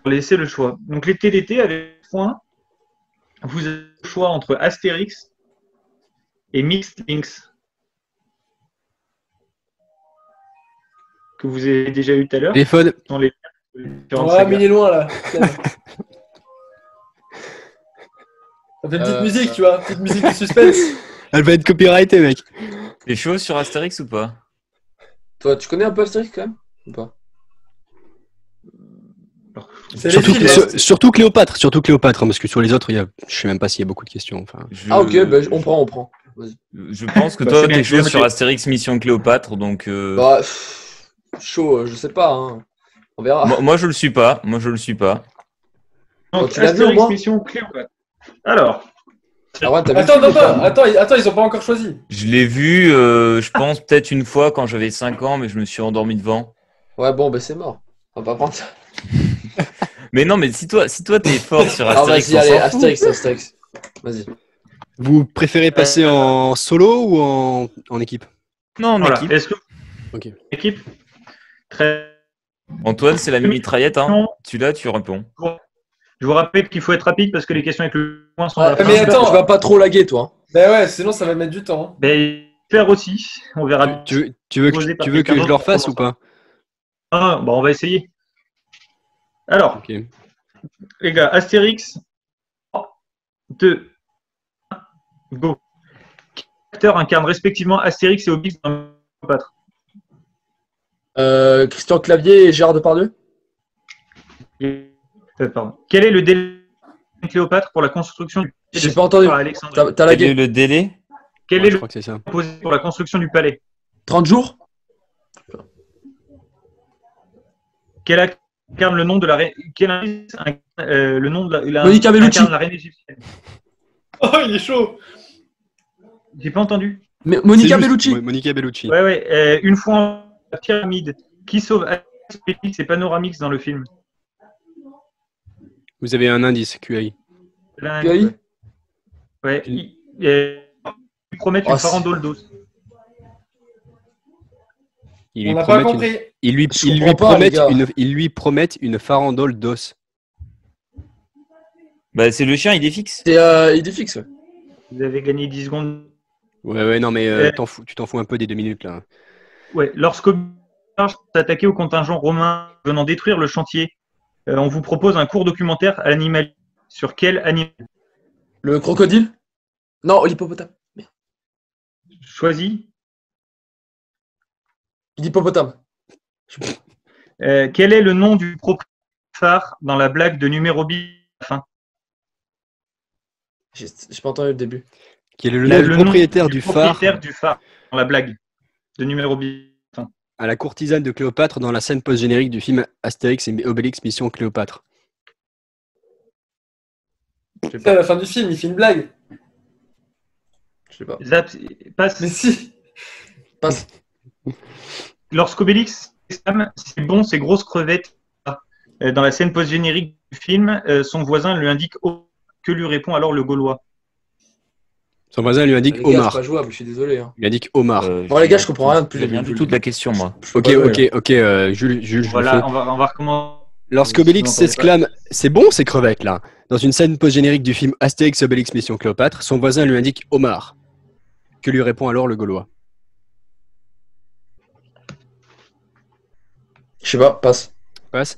laisser le choix. Donc les TDT avec points, vous avez le choix entre Astérix et Mixed Links que vous avez déjà eu tout à l'heure. Téléphone. Dans les différentes Ouais, sagas. mais il est loin là. Ça fait une petite musique, tu vois. Petite musique de suspense. Elle va être copyrightée mec. T'es chaud sur Astérix ou pas? Toi, tu connais un peu Astérix quand même ou pas? C'est les films, hein. Surtout Cléopâtre hein, parce que sur les autres je sais même pas s'il y a beaucoup de questions. Enfin. Ah ok, bah, on prend. Vas-y. Je pense que Bah, toi, c'est bien, t'es je vais chaud noter. sur Astérix Mission Cléopâtre, donc Bah, chaud, je sais pas. Hein. On verra. moi je le suis pas. Moi je le suis pas. Quand Donc tu l'as vu, au Astérix moins Mission Cléopâtre. Alors, Ah ouais, t'as vu le Attends, film, ou pas attends, ils ont pas encore choisi. Je l'ai vu, je pense peut-être une fois quand j'avais 5 ans, mais je me suis endormi devant. Ouais, bon, bah c'est mort. On va pas prendre ça. Mais non, mais si toi t'es fort sur Ah, Astérix, vas-y, on allez, s'en fout. Astérix. Vas-y. Vous préférez passer en solo ou en équipe? Non, en voilà. équipe. Est-ce que Ok. équipe très Antoine, c'est la mitraillette, hein. Non. Tu l'as, tu réponds. Je vous rappelle qu'il faut être rapide parce que les questions avec le point sont Ouais, à la fin. mais attends. je vais pas trop laguer, toi. Bah ouais, sinon ça va mettre du temps. hein. Ben, faire aussi. On verra. Tu veux Posé par que je quelqu'un leur d'autre, fasse on ou pas? Ah, bon, on va essayer. Alors, Ok. les gars, Astérix. 3, 2, 1, go. Quel acteur incarne respectivement Astérix et Obélix dans Cléopâtre? Christian Clavier et Gérard Depardieu. Pardon. Quel est le délai de Cléopâtre pour la construction du palais J'ai de pas entendu. par Alexandrie? T'as Quel est lagué. le délai? Quel Ouais, est je le crois que c'est ça. posé pour la construction du palais? 30 jours. Quel acteur incarne le nom de la reine? Quel indice incarne, le nom de la Monica Bellucci. incarne la reine égyptienne? Oh, il est chaud. J'ai pas entendu. Mais C'est Monica juste, Bellucci. Monica Bellucci. Ouais. Une fois en la pyramide, qui sauve Astérix et Panoramix dans le film? Vous avez un indice, QI. Là, QI. Ouais. Ils promettent Oh, une c'est- farandole d'os. Ils On lui n'a pas promettent compris. ils lui promettent une farandole d'os. Bah, c'est le chien, il est fixe. C'est idée fixe. Ouais. Vous avez gagné 10 secondes. Ouais, non, mais Euh, tu t'en fous un peu des 2 minutes là. Ouais, lorsqu'Obélix s'attaquait au contingent romain venant détruire le chantier, on vous propose un court documentaire à l'animal. Sur quel animal Le crocodile? Non, l'hippopotame. choisi? L'hippopotame. Quel est le nom du propriétaire phare dans la blague de numéro B à la fin? J'ai pas entendu le début. Quel est le nom du propriétaire du phare propriétaire du phare dans la blague de numéro B. à la courtisane de Cléopâtre dans la scène post-générique du film Astérix et Obélix Mission Cléopâtre? À la fin du film, il fait une blague. Je sais pas. Zap, passe. Mais si. Passe. Lorsqu'Obélix s'exclame « C'est bon, ces grosses crevettes » dans la scène post-générique du film, son voisin lui indique « Que lui répond alors le Gaulois ?» Son voisin lui indique Les gars, c'est Omar. pas jouable, je suis désolé. Hein. Il lui indique Omar. Bon, les gars, je comprends rien de plus. J'ai rien du tout de la question, moi. Ok, Jules, je le fais. Voilà, on va recommencer. Lorsqu'Obélix Sinon, on s'exclame « C'est bon ces crevettes là !» dans une scène post-générique du film Astérix et Obélix Mission Cléopâtre, son voisin lui indique Omar. Que lui répond alors le Gaulois? Je sais pas, passe. Passe.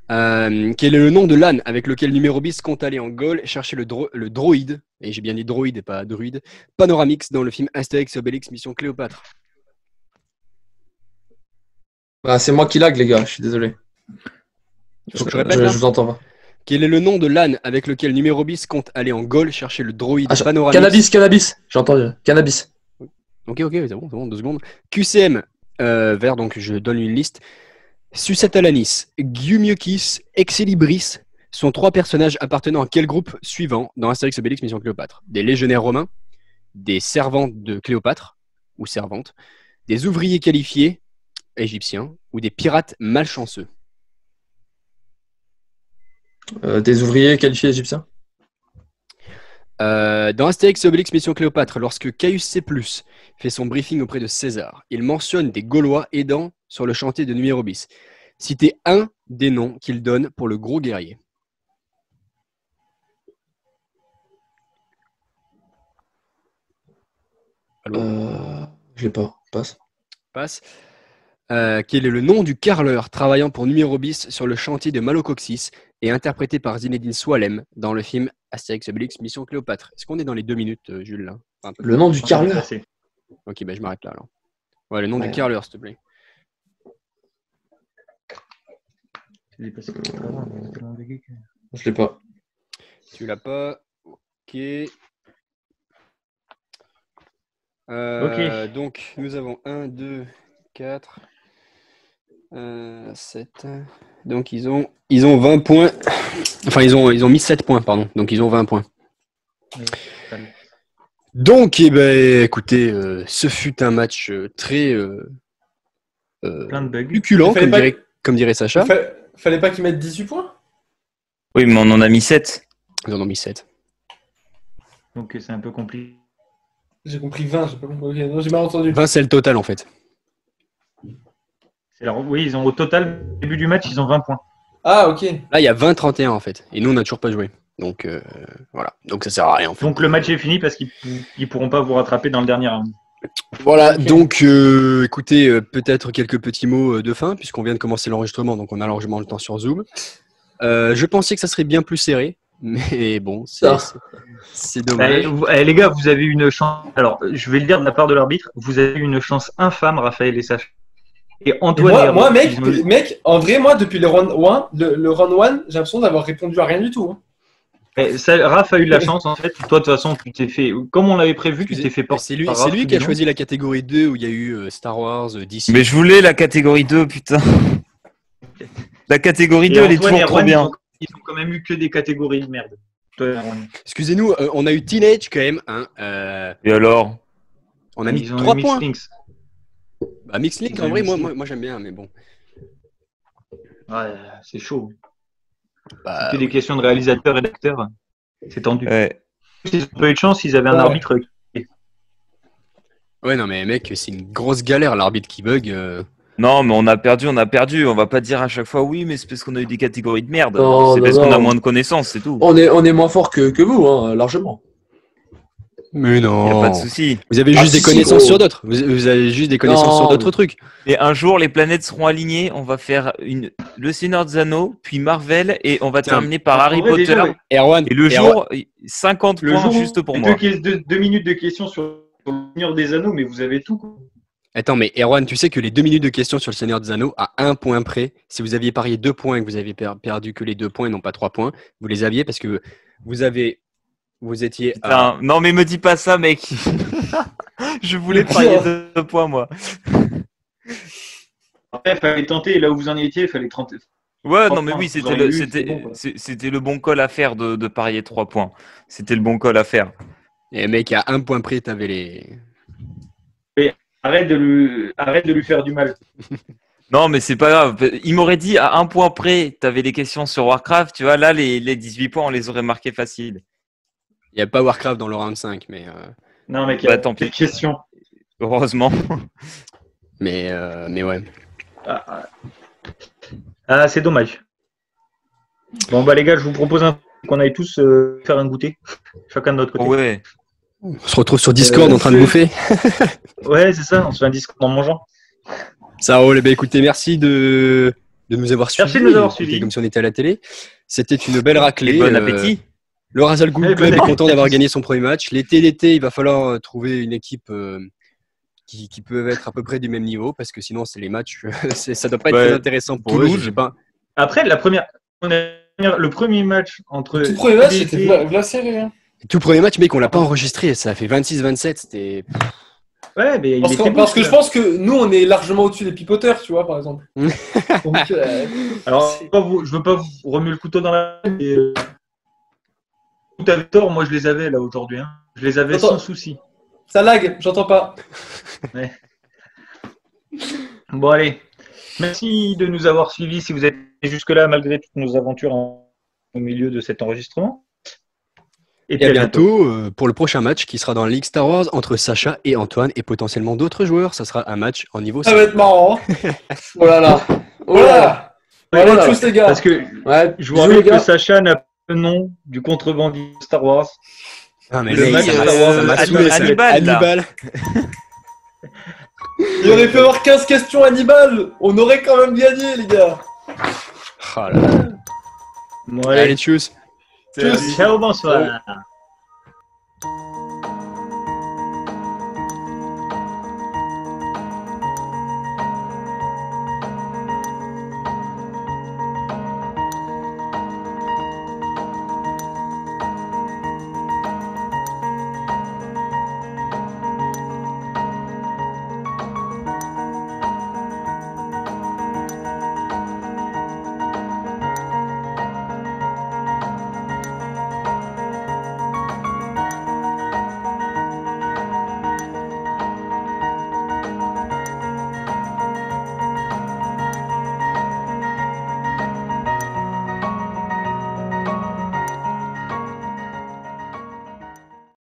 Quel est le nom de l'âne avec lequel numéro bis compte aller en Gaule chercher le droïde, et j'ai bien dit droïde et pas druide, Panoramix dans le film Astérix et Obélix Mission Cléopâtre? Bah, c'est moi qui lag, les gars, je suis désolé. Faut que je répète, là vous entends pas. Quel est le nom de l'âne avec lequel numéro bis compte aller en Gaule chercher le droïde Ah, Panoramix? Cannabis, j'ai entendu. Cannabis. Ok, c'est bon, 2 secondes. QCM, vert, donc je donne une liste. Sucette Alanis, Giumiukis, Excelibris sont 3 personnages appartenant à quel groupe suivant dans Astérix et Obélix Mission Cléopâtre? Des légionnaires romains, des servantes de Cléopâtre, ou servantes, des ouvriers qualifiés, égyptiens, ou des pirates malchanceux? Des ouvriers qualifiés égyptiens. Dans Astérix et Obélix Mission Cléopâtre, lorsque Caius Ceplus fait son briefing auprès de César, il mentionne des Gaulois aidant sur le chantier de numéro bis. Citez un des noms qu'il donne pour le gros guerrier. Je l'ai pas, passe. Passe. Quel est le nom du carreleur travaillant pour numéro bis sur le chantier de Malocoxis et interprété par Zinedine Soilem dans le film Astérix et Obélix Mission Cléopâtre? Est-ce qu'on est dans les 2 minutes, Jules là? Enfin, Le nom du carreleur. Ok, je m'arrête là alors. Ouais, le nom du carreleur, s'il te plaît. Je l'ai pas. Tu l'as pas. Ok. Ok. Donc, nous avons 1, 2, 4, 7. Donc, ils ont 20 points. Enfin, ils ont mis 7 points, pardon. Donc, ils ont 20 points. Donc, écoutez, ce fut un match très Plein de bugs. succulent, comme dirait Sacha. Fallait pas qu'ils mettent 18 points? Oui, mais on en a mis 7. Ils en ont mis 7. Donc c'est un peu compliqué. J'ai compris 20, j'ai pas compris. Ok, non, j'ai mal entendu. 20, c'est le total, en fait. Oui, ils ont au total, au début du match, ils ont 20 points. Ah, ok. Là, il y a 20-31, en fait. Et nous, on n'a toujours pas joué. Donc, voilà. Donc, ça sert à rien, en fait. Donc le match est fini parce qu'ils pourront pas vous rattraper dans le dernier round. Voilà, Ok. donc écoutez, peut-être quelques petits mots de fin, puisqu'on vient de commencer l'enregistrement, donc on a largement le temps sur Zoom. Je pensais que ça serait bien plus serré, mais bon, c'est dommage. Les gars, vous avez une chance. Alors, je vais le dire de la part de l'arbitre, vous avez une chance infâme, Raphaël et Sacha. Et Et Antoine. moi, et Héros, mec, en vrai, moi, depuis le round 1, le round 1, j'ai l'impression d'avoir répondu à rien du tout. Hein. Raph a eu de la chance en fait. Toi, de toute façon, tu t'es fait. Comme on l'avait prévu, tu t'es fait porter. C'est lui, par c'est Raph, lui qui a dis donc. choisi la catégorie 2 où il y a eu Star Wars, DC. Mais je voulais la catégorie 2, putain. La catégorie Et 2, elle est Antoine et toujours trop Erwan, bien. Ils ont quand même eu que des catégories de merde. Toi, Erwan. Excusez-nous, on a eu Teenage quand même. Hein, Et alors? on a mis Ils ont 3 eu points. Mixed Links. Bah, Mixed Link, Ils en ont vrai, eu Mixed moi j'aime bien, mais bon. Ouais, c'est chaud. Bah, C'est des questions de réalisateurs et d'acteurs. C'est tendu. Ouais. S'ils ont pas eu de chance, ils avaient un Ouais. arbitre. ouais, non, mais mec, c'est une grosse galère l'arbitre qui bug. Non, mais on a perdu. On va pas dire à chaque fois oui, mais c'est parce qu'on a eu des catégories de merde. Non, C'est non, parce qu'on a non. moins de connaissances, c'est tout. On est moins fort que vous, hein, largement. Mais Il n'y a non. pas de souci. Vous avez Ah, juste des si, connaissances gros. sur d'autres. Vous avez juste des connaissances Non, sur d'autres mais- trucs. Et un jour, les planètes seront alignées. On va faire Le Seigneur des Anneaux, puis Marvel, et on va Tiens. terminer par En Harry vrai, Potter. déjà, ouais. Erwan. Et le jour, 50 Le points jour, juste pour les moi. deux minutes de questions sur le Seigneur des Anneaux, mais vous avez tout, quoi. Attends, mais Erwan, tu sais que les 2 minutes de questions sur le Seigneur des Anneaux, à 1 point près, si vous aviez parié 2 points et que vous avez perdu que les 2 points et non pas 3 points, vous les aviez parce que vous étiez à... Putain, non, mais me dis pas ça, mec. Je voulais parier 2 points, moi. Après, il fallait tenter, et là où vous en étiez, il fallait tenter. Ouais, 3 non, mais points, oui, vous c'était auriez le, eu, c'était bon, quoi. c'était le bon call à faire de parier 3 points. C'était le bon call à faire. Et mec, à 1 point près, t'avais les... Arrête de lui faire du mal. Non, mais c'est pas grave. Il m'aurait dit à 1 point près, t'avais des questions sur Warcraft, tu vois, là, les 18 points, on les aurait marqués facile. Il n'y a pas Warcraft dans le round 5, mais Non, mec, Bah, tant pis. des questions. Heureusement. mais ouais. Ah, c'est dommage. Bon, bah, les gars, je vous propose qu'on aille tous faire un goûter, chacun de notre côté. Ouais. On se retrouve sur Discord en train de bouffer. Ouais, c'est ça, on se fait un discours en mangeant. Ça roule. Eh ben, écoutez, merci de nous avoir suivis. Merci de nous avoir C'était suivis. comme si on était à la télé. C'était une belle raclée. Et bon appétit. Le Razal Ghoul Eh, Club bon est content d'avoir appétit. gagné son premier match. L'été, il va falloir trouver une équipe qui peut être à peu près du même niveau parce que sinon, c'est les matchs. Ça doit pas être Ouais. très intéressant pour eux. Toulouse. Je sais pas. Après, le premier match entre. Le tout premier match, TDT c'était la série. Hein. Tout le premier match, mec, on l'a pas enregistré. Ça a fait 26-27. C'était. Ouais, mais il Parce, était que, bon, parce que je celui-là. pense que nous, on est largement au-dessus des pipoteurs, tu vois, par exemple. Donc, Alors, je veux pas vous remuer le couteau dans la main, mais tout avait tort, moi je les avais là aujourd'hui. Hein. Je les avais Attends. sans souci. ça lag, j'entends pas. Bon, allez. Merci de nous avoir suivis si vous êtes jusque-là malgré toutes nos aventures au milieu de cet enregistrement. Et puis à bientôt pour le prochain match qui sera dans la Ligue Star Wars entre Sacha et Antoine et potentiellement d'autres joueurs. Ça sera un match en niveau Ça 5. va être marrant. Hein. Oh là là. Oh là là. Voilà. Allez, Voilà. tous les gars. Parce que Ouais, je vous bisous, rappelle les que gars. Sacha n'a pas le nom du contrebandier Star Wars. Ah, mais Le mec, match ça m'a- Star Wars, ça m'a Hannibal, saoulé, ça. Hannibal, là. Hannibal. Il aurait pu avoir 15 questions Hannibal. On aurait quand même gagné, les gars. Oh là là. Bon, Allez, tchuss. ciao, bonsoir.